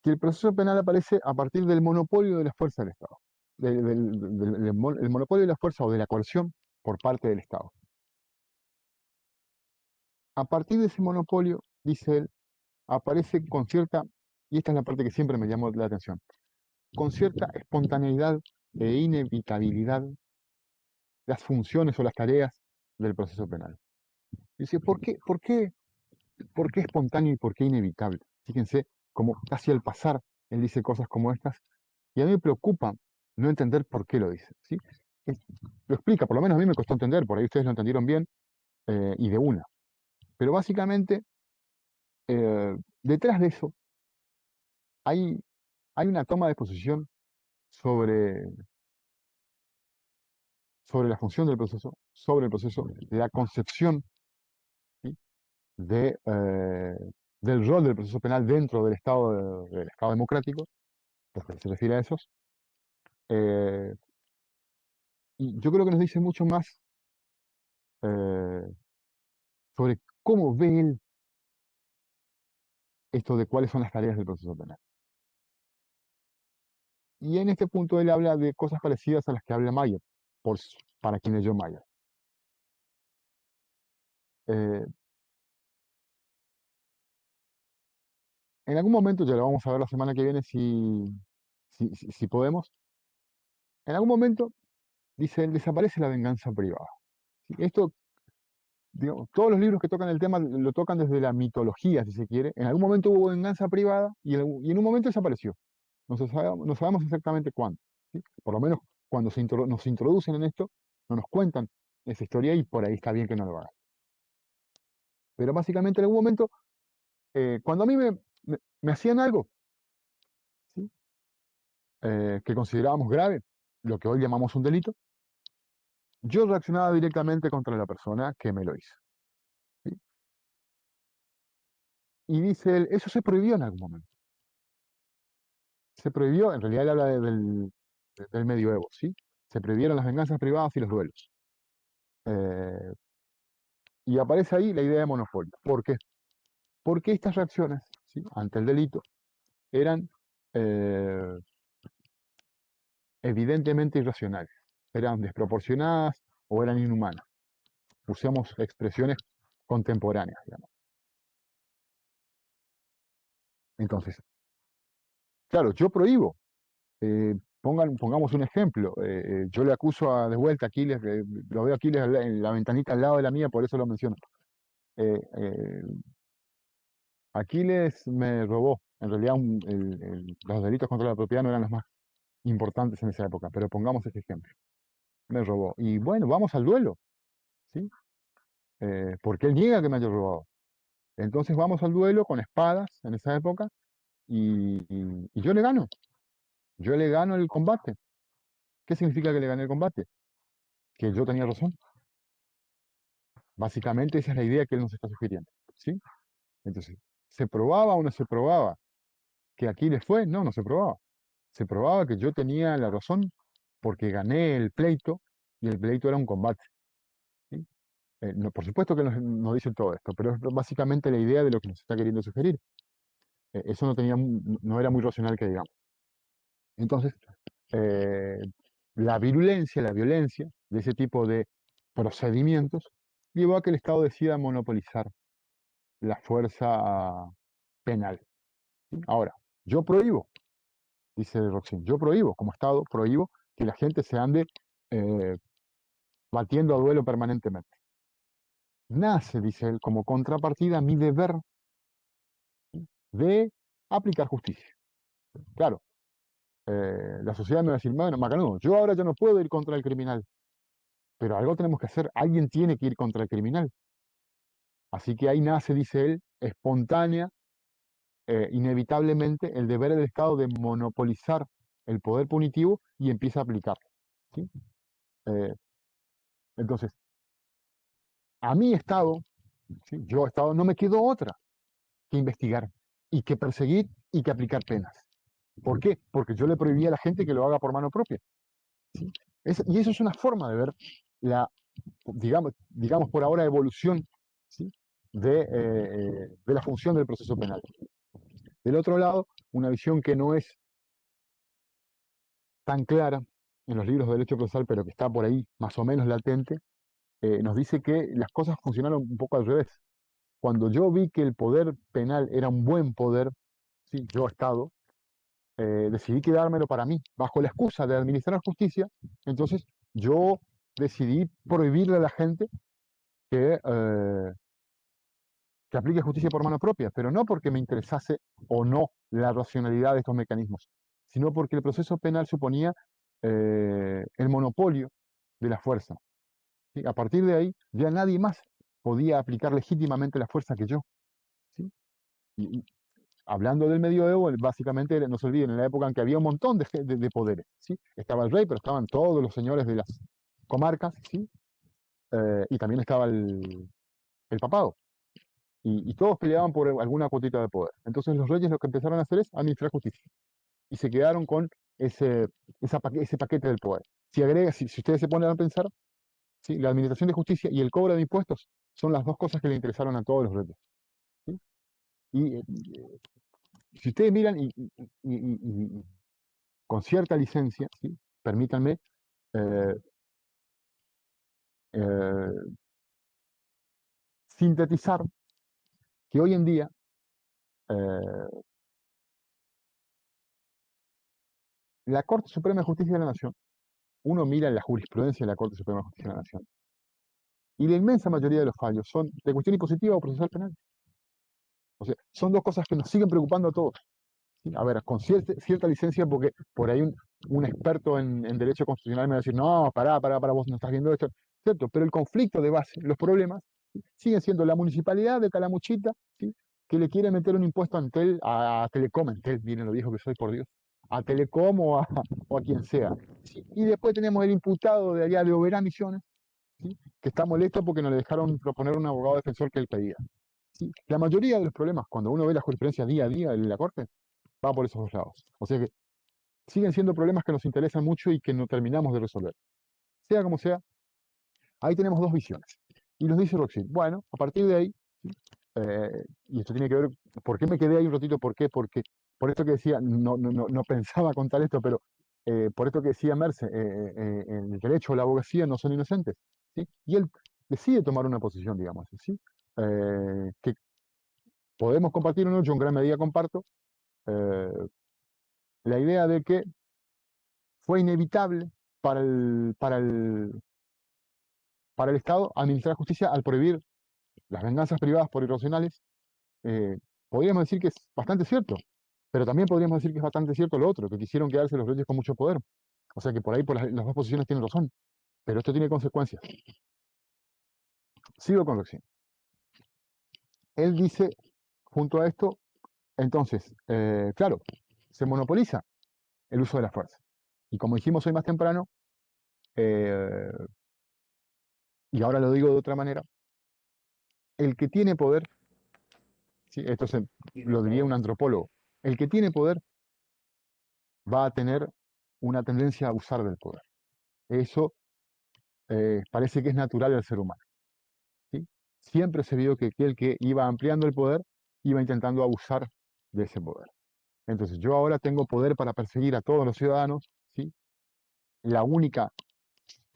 que el proceso penal aparece a partir del monopolio de la fuerza del Estado, el monopolio de la fuerza o de la coerción por parte del Estado. A partir de ese monopolio, dice él, aparece con cierta, y esta es la parte que siempre me llamó la atención, con cierta espontaneidad e inevitabilidad las funciones o las tareas del proceso penal. Dice, ¿por qué espontáneo y por qué inevitable? Fíjense, como casi al pasar, él dice cosas como estas, y a mí me preocupa no entender por qué lo dice. ¿Sí? Lo explica, por lo menos a mí me costó entender, por ahí ustedes lo entendieron bien, y de una. Pero básicamente, detrás de eso, hay una toma de posición sobre, sobre la función del proceso, sobre el proceso, la concepción, ¿sí? Del rol del proceso penal dentro del Estado democrático, lo que se refiere a esos. Y yo creo que nos dice mucho más eh, sobre cómo ve él esto de cuáles son las tareas del proceso penal. Y en este punto él habla de cosas parecidas a las que habla Mayer, para quien leyó Mayer. Eh, en algún momento, ya lo vamos a ver la semana que viene si podemos, en algún momento, dice él, desaparece la venganza privada. ¿Sí? Esto, digamos, todos los libros que tocan el tema lo tocan desde la mitología, si se quiere. En algún momento hubo venganza privada y en un momento desapareció. No sabemos exactamente cuándo. ¿Sí? Por lo menos cuando nos introducen en esto, no nos cuentan esa historia y por ahí está bien que no lo hagan. Pero básicamente en algún momento, cuando a mí me hacían algo, ¿sí? Que considerábamos grave, lo que hoy llamamos un delito, yo reaccionaba directamente contra la persona que me lo hizo. ¿Sí? Y dice él, eso se prohibió en algún momento. Se prohibió, en realidad él habla del medioevo, ¿sí? Se prohibieron las venganzas privadas y los duelos. Eh, y aparece ahí la idea de monopolio. ¿Por qué? Porque estas reacciones, ¿sí? Ante el delito eran eh, evidentemente irracionales, eran desproporcionadas o eran inhumanas. Usemos expresiones contemporáneas, digamos. Entonces, claro, yo prohíbo. Pongamos un ejemplo. Yo le acuso de vuelta a Aquiles, lo veo a Aquiles en la ventanita al lado de la mía, por eso lo menciono. Eh, eh, Aquiles me robó. En realidad, los delitos contra la propiedad no eran los más importantes en esa época, pero pongamos ese ejemplo. Me robó. Y bueno, vamos al duelo, ¿sí? Porque él niega que me haya robado. Entonces vamos al duelo con espadas en esa época y yo le gano. Yo le gano el combate. ¿Qué significa que le gané el combate? Que yo tenía razón. Básicamente esa es la idea que él nos está sugiriendo, ¿sí? Entonces, ¿se probaba o no se probaba que Aquiles fue? No, no se probaba. Se probaba que yo tenía la razón porque gané el pleito y el pleito era un combate, ¿sí? Por supuesto que nos dice todo esto, pero es básicamente la idea de lo que nos está queriendo sugerir. Eso no era muy racional que digamos. Entonces, eh, la violencia de ese tipo de procedimientos llevó a que el Estado decida monopolizar la fuerza penal. ¿Sí? Ahora, yo prohíbo, dice Roxin, yo prohíbo, como Estado, prohíbo que la gente se ande eh, batiendo a duelo permanentemente. Nace, dice él, como contrapartida a mi deber de aplicar justicia. Claro, la sociedad me va a decir, bueno, Macanudo, yo ahora ya no puedo ir contra el criminal, pero algo tenemos que hacer, alguien tiene que ir contra el criminal. Así que ahí nace, dice él, espontánea, inevitablemente, el deber del Estado de monopolizar el poder punitivo y empieza a aplicarlo. ¿Sí? Entonces, a mi Estado, ¿sí? Yo Estado, no me quedó otra que investigar y que perseguir y que aplicar penas. ¿Por qué? Porque yo le prohibí a la gente que lo haga por mano propia. ¿Sí? Y eso es una forma de ver la, digamos por ahora, evolución, ¿sí? de la función del proceso penal. Del otro lado, una visión que no es tan clara en los libros de derecho procesal, pero que está por ahí más o menos latente, nos dice que las cosas funcionaron un poco al revés. Cuando yo vi que el poder penal era un buen poder, ¿sí? Yo Estado, decidí quedármelo para mí, bajo la excusa de administrar justicia. Entonces yo decidí prohibirle a la gente que aplique justicia por mano propia, pero no porque me interesase o no la racionalidad de estos mecanismos, sino porque el proceso penal suponía el monopolio de la fuerza. ¿Sí? A partir de ahí ya nadie más podía aplicar legítimamente la fuerza que yo. ¿Sí? Y hablando del medioevo, básicamente, no se olviden, en la época en que había un montón de poderes. ¿Sí? Estaba el rey, pero estaban todos los señores de las comarcas, ¿sí? Y también estaba el papado. Y todos peleaban por alguna cuotita de poder. Entonces los reyes lo que empezaron a hacer es administrar justicia. Y se quedaron con ese paquete del poder. Si ustedes se ponen a pensar, ¿sí? La administración de justicia y el cobro de impuestos son las dos cosas que le interesaron a todos los reyes. ¿Sí? Y si ustedes miran y con cierta licencia, ¿sí? Permítanme, eh, eh, sintetizar que hoy en día la Corte Suprema de Justicia de la Nación, uno mira la jurisprudencia de la Corte Suprema de Justicia de la Nación, y la inmensa mayoría de los fallos son de cuestión impositiva o procesal penal. O sea, son dos cosas que nos siguen preocupando a todos. ¿Sí? A ver, con cierta licencia, porque por ahí un experto en derecho constitucional me va a decir, no, pará, vos no estás viendo esto. ¿Cierto? Pero el conflicto de base, los problemas, ¿sí? Siguen siendo la municipalidad de Calamuchita, ¿sí? Que le quiere meter un impuesto a Entel, a Telecom, Entel, miren lo viejo que soy, por Dios, a Telecom o a quien sea. ¿Sí? Y después tenemos el imputado de allá de Oberá Misiones, ¿sí? Que está molesto porque no le dejaron proponer un abogado defensor que él pedía. ¿Sí? La mayoría de los problemas, cuando uno ve la jurisprudencia día a día en la Corte, va por esos dos lados. O sea que siguen siendo problemas que nos interesan mucho y que no terminamos de resolver. Sea como sea, ahí tenemos dos visiones. Y nos dice Roxy, bueno, a partir de ahí, ¿sí? Y esto tiene que ver, ¿por qué me quedé ahí un ratito? ¿Por qué? Porque, por esto que decía, no pensaba contar esto, pero por esto que decía Merce, el derecho o la abogacía no son inocentes. ¿Sí? Y él decide tomar una posición, digamos, ¿sí? Que podemos compartir o no, yo en gran medida comparto, la idea de que fue inevitable para el Estado administrar justicia al prohibir las venganzas privadas por irracionales. Podríamos decir que es bastante cierto, pero también podríamos decir que es bastante cierto lo otro, que quisieron quedarse los reyes con mucho poder. O sea que por ahí las dos posiciones tienen razón, pero esto tiene consecuencias. Sigo con Roxy. Él dice, junto a esto, entonces, claro, se monopoliza el uso de la fuerza. Y como dijimos hoy más temprano, y ahora lo digo de otra manera, el que tiene poder, ¿sí? Esto lo diría un antropólogo, el que tiene poder va a tener una tendencia a abusar del poder. Eso parece que es natural al ser humano. ¿Sí? Siempre se vio que aquel que iba ampliando el poder iba intentando abusar de ese poder. Entonces yo ahora tengo poder para perseguir a todos los ciudadanos, ¿sí? La única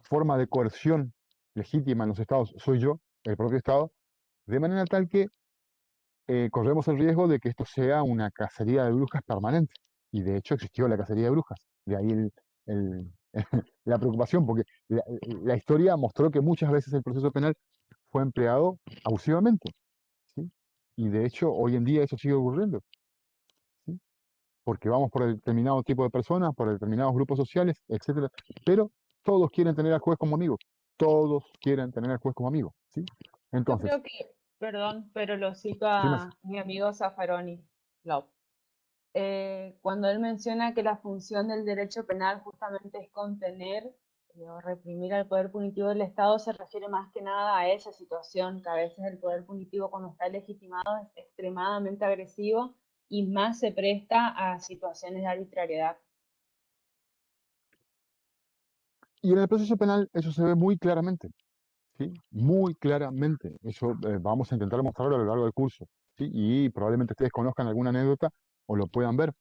forma de coerción legítima en los estados soy yo, el propio Estado, de manera tal que corremos el riesgo de que esto sea una cacería de brujas permanente. Y de hecho existió la cacería de brujas. De ahí el- la preocupación, porque la historia mostró que muchas veces el proceso penal fue empleado abusivamente. ¿Sí? Y de hecho hoy en día eso sigue ocurriendo. ¿Sí? Porque vamos por determinado tipo de personas, por determinados grupos sociales, etcétera. Pero todos quieren tener al juez como amigo. Todos quieren tener al juez como amigo. ¿Sí? Yo Entonces, creo que Perdón, pero lo cito Sí, Merce. a mi amigo Zaffaroni. Lau. Cuando él menciona que la función del derecho penal justamente es contener o reprimir al poder punitivo del Estado, se refiere más que nada a esa situación, que a veces el poder punitivo cuando está legitimado es extremadamente agresivo y más se presta a situaciones de arbitrariedad. Y en el proceso penal eso se ve muy claramente, ¿sí? Muy claramente. Eso vamos a intentar mostrarlo a lo largo del curso, ¿sí? Y probablemente ustedes conozcan alguna anécdota o lo puedan ver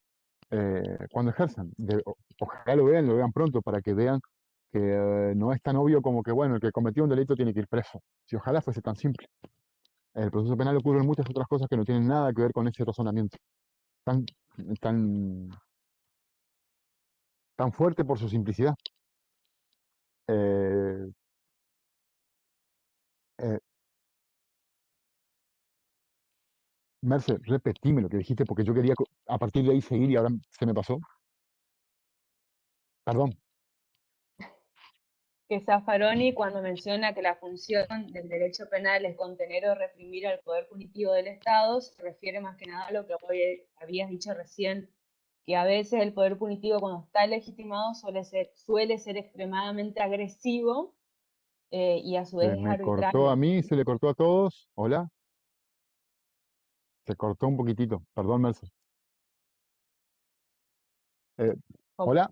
cuando ejerzan. Ojalá lo vean pronto para que vean que no es tan obvio como que, bueno, el que cometió un delito tiene que ir preso. Si ojalá fuese tan simple. En el proceso penal ocurren muchas otras cosas que no tienen nada que ver con ese razonamiento tan, tan, tan fuerte por su simplicidad. Eh, eh, Merce, repetime lo que dijiste porque yo quería a partir de ahí seguir y ahora se me pasó. Perdón. Que Zaffaroni, cuando menciona que la función del derecho penal es contener o reprimir al poder punitivo del Estado, se refiere más que nada a lo que vos habías dicho recién, que a veces el poder punitivo cuando está legitimado suele ser extremadamente agresivo y a su vez Se es me cortó a arbitrario. mí, se le cortó a todos. Hola. Se cortó un poquitito. Perdón, Merce. Eh, Oh, hola.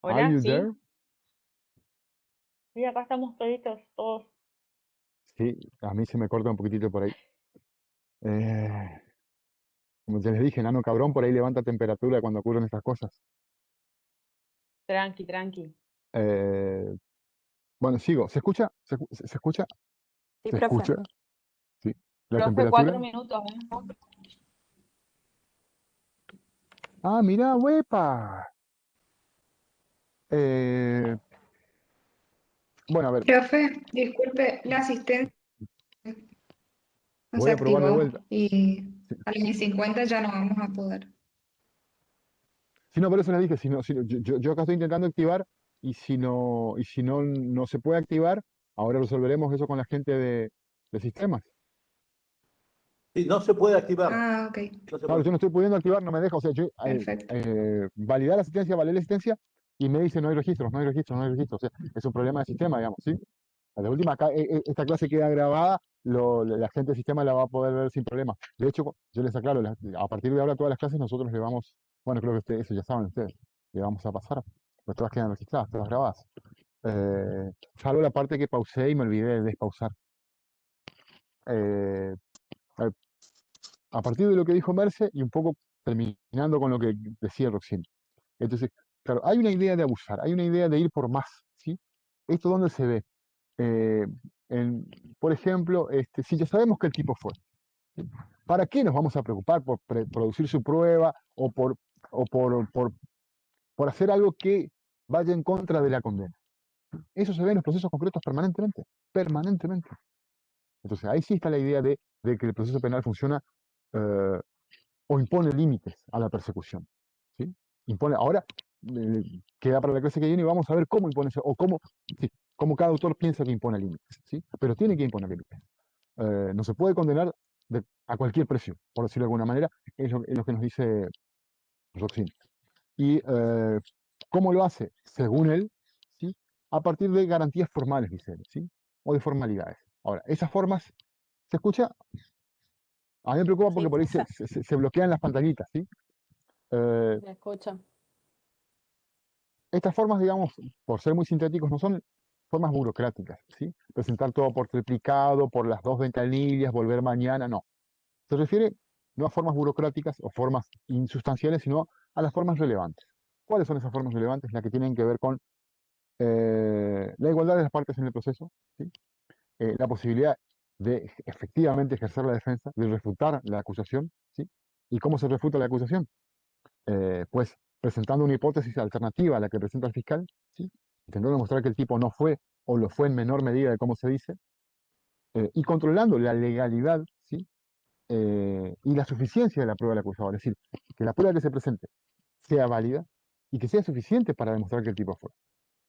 Are hola, you ¿sí? there? Sí, acá estamos toditos, todos. Sí, a mí se me corta un poquitito por ahí. Eh, como ya les dije, nano cabrón, por ahí levanta temperatura cuando ocurren estas cosas. Tranqui, tranqui. Eh, bueno, sigo. ¿Se escucha? ¿Se escucha? Sí, ¿Se profe. escucha? Sí. ¿La Profe, temperatura? 4 minutos, Ah, mira, huepa. Eh, bueno, a ver, Profe, disculpe, la asistente no se voy a probar de vuelta. activó y Sí, a las 50 ya no vamos a poder. sí, no, por eso les dije, yo acá estoy intentando activar y si no, no se puede activar, ahora resolveremos eso con la gente de sistemas. Sí, no se puede activar. Ah, ok, No se Claro, puede. yo no estoy pudiendo activar, no me deja, o sea, perfecto. validar la asistencia, validar la asistencia y me dice no hay registros, no hay registros, no hay registros, o sea, es un problema de sistema, digamos, ¿sí? De última, acá, esta clase queda grabada, la gente del sistema la va a poder ver sin problema. De hecho, yo les aclaro, a partir de ahora todas las clases nosotros le vamos, bueno, creo que eso ya saben ustedes, le vamos a pasar, pues todas quedan registradas, todas grabadas. Salvo la parte que pausé y me olvidé de despausar. Eh, a a partir de lo que dijo Merce y un poco terminando con lo que decía Roxine. Entonces, claro, hay una idea de abusar, hay una idea de ir por más, ¿sí? ¿Esto dónde se ve? Eh, por ejemplo, si ya sabemos que el tipo fue, ¿sí? ¿Para qué nos vamos a preocupar por producir su prueba o por hacer algo que vaya en contra de la condena? Eso se ve en los procesos concretos permanentemente, permanentemente. Entonces, ahí sí está la idea de que el proceso penal funciona eh, o impone límites a la persecución, ¿sí? Impone, ahora queda para la clase que viene y vamos a ver cómo impone eso, o sí, cómo cada autor piensa que impone límites, ¿sí? Pero tiene que imponer límites. No se puede condenar a cualquier precio, por decirlo de alguna manera, es lo que nos dice Roxin. ¿Y cómo lo hace? Según él, ¿sí? A partir de garantías formales, dice él, ¿sí? O de formalidades. Ahora, esas formas, ¿se escucha? A mí me preocupa porque Sí, por ahí se bloquean las pantallitas, ¿sí? Eh, me escucho. Estas formas, digamos, por ser muy sintéticos, no son formas burocráticas, ¿sí? Presentar todo por triplicado, por las dos ventanillas, volver mañana, no. Se refiere no a formas burocráticas o formas insustanciales, sino a las formas relevantes. ¿Cuáles son esas formas relevantes? Las que tienen que ver con la igualdad de las partes en el proceso, ¿sí? La posibilidad de efectivamente ejercer la defensa, de refutar la acusación, ¿sí? ¿Y cómo se refuta la acusación? Pues presentando una hipótesis alternativa a la que presenta el fiscal, ¿sí? Intentando demostrar que el tipo no fue o lo fue en menor medida de cómo se dice, y controlando la legalidad, ¿sí? Y la suficiencia de la prueba del acusador, es decir, que la prueba que se presente sea válida y que sea suficiente para demostrar que el tipo fue.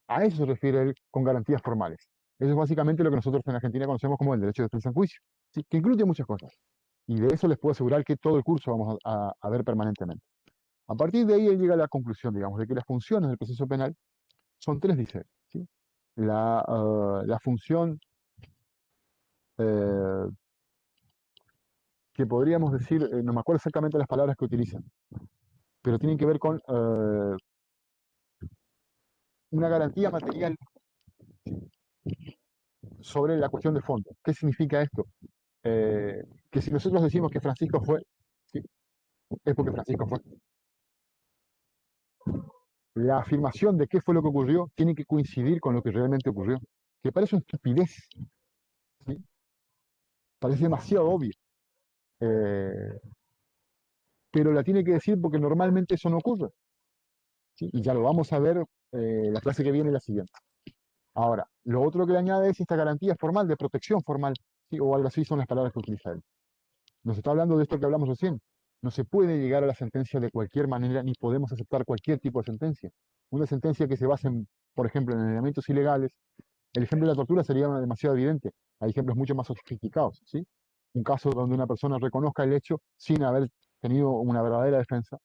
A eso se refiere él con garantías formales. Eso es básicamente lo que nosotros en Argentina conocemos como el derecho de defensa en juicio. ¿sí? Que incluye muchas cosas. Y de eso les puedo asegurar que todo el curso vamos a ver permanentemente. A partir de ahí él llega a la conclusión, digamos, de que las funciones del proceso penal son tres, dice él, ¿sí? La función eh, que podríamos decir, no me acuerdo exactamente las palabras que utilizan, pero tienen que ver con una garantía material sobre la cuestión de fondo. ¿Qué significa esto? Que si nosotros decimos que Francisco fue, ¿sí? Es porque Francisco fue. La afirmación de qué fue lo que ocurrió tiene que coincidir con lo que realmente ocurrió. Que parece una estupidez, ¿sí? Parece demasiado obvio. Eh, pero la tiene que decir porque normalmente eso no ocurre, ¿sí? Y ya lo vamos a ver la clase que viene y la siguiente. Ahora, lo otro que le añade es esta garantía formal, de protección formal, ¿sí? O algo así son las palabras que utiliza él. Nos está hablando de esto que hablamos recién. No se puede llegar a la sentencia de cualquier manera, ni podemos aceptar cualquier tipo de sentencia. Una sentencia que se base, por ejemplo, en elementos ilegales. El ejemplo de la tortura sería demasiado evidente. Hay ejemplos mucho más sofisticados, ¿sí? Un caso donde una persona reconozca el hecho sin haber tenido una verdadera defensa,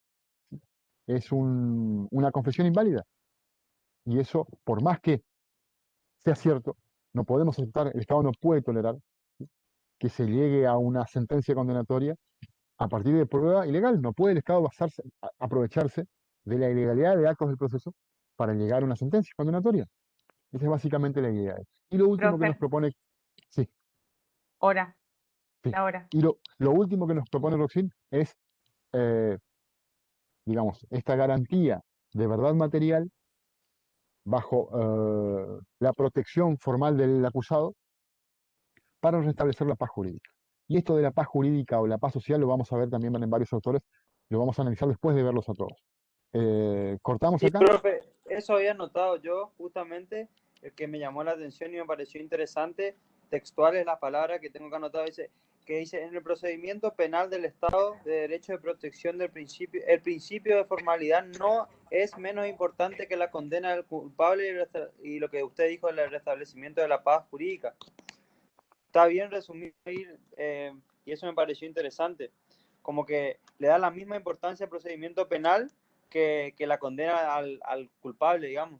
¿sí? Es una confesión inválida. Y eso, por más que sea cierto, no podemos aceptar, el Estado no puede tolerar, ¿sí? Que se llegue a una sentencia condenatoria a partir de prueba ilegal. No puede el Estado aprovecharse de la ilegalidad de actos del proceso para llegar a una sentencia condenatoria. Esa es básicamente la idea. Y lo último que nos Profe, propone, sí, hora, sí. la hora. Y lo último que nos propone Roxin es, eh, digamos, esta garantía de verdad material bajo la protección formal del acusado para restablecer la paz jurídica. Y esto de la paz jurídica o la paz social lo vamos a ver también en varios autores, lo vamos a analizar después de verlos a todos. ¿Cortamos Sí, acá? profe, eso había notado yo justamente, el que me llamó la atención y me pareció interesante, textual es la palabra que tengo que anotar, que dice, en el procedimiento penal del Estado de Derecho de Protección del principio, el principio de formalidad no es menos importante que la condena del culpable y lo que usted dijo del restablecimiento de la paz jurídica. Está bien resumido ahí, y eso me pareció interesante, como que le da la misma importancia al procedimiento penal que la condena al culpable, digamos.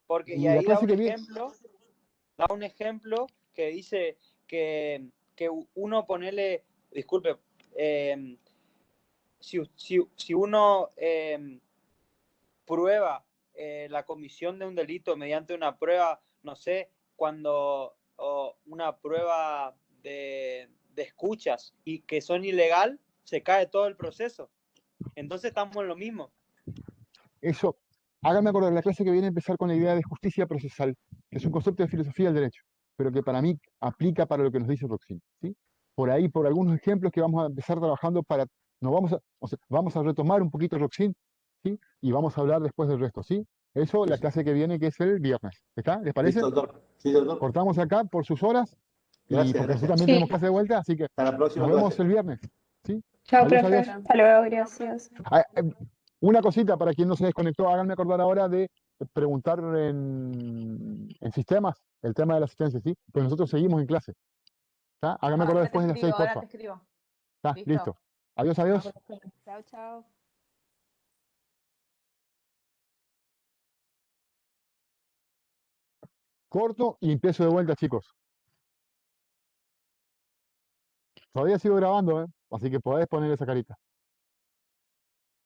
Porque, y Y la ahí da clase un que viene, ejemplo que dice que uno ponele, disculpe, si uno prueba la comisión de un delito mediante una prueba, no sé, una prueba de escuchas y que son ilegal, se cae todo el proceso. Entonces estamos en lo mismo. eso, háganme acordar, la clase que viene a empezar con la idea de justicia procesal, que es un concepto de filosofía del derecho, pero que para mí aplica para lo que nos dice Roxin, ¿sí? Por ahí, por algunos ejemplos que vamos a empezar trabajando para, o sea, vamos a retomar un poquito Roxin, ¿sí? Y vamos a hablar después del resto, ¿sí? Eso, la clase que viene, que es el viernes, ¿está? ¿Les parece? Listo, doctor. Sí, doctor. Cortamos acá por sus horas y Gracias, porque nosotros gracias. también Sí. tenemos clase de vuelta, así que Hasta la próxima nos vemos clase. el viernes, ¿sí? Chao, Adiós, profe. adiós. Hasta luego, gracias. Ah, una cosita para quien no se desconectó, háganme acordar ahora de preguntar en sistemas el tema de la asistencia, ¿sí? Pues nosotros seguimos en clase, ¿está? Háganme acordar después de las 6, Ahora porfa. te escribo. ¿Está? Listo. Listo. Adiós, adiós. Chao, chao. Corto y empiezo de vuelta, chicos. Todavía sigo grabando, ¿eh? Así que podés poner esa carita.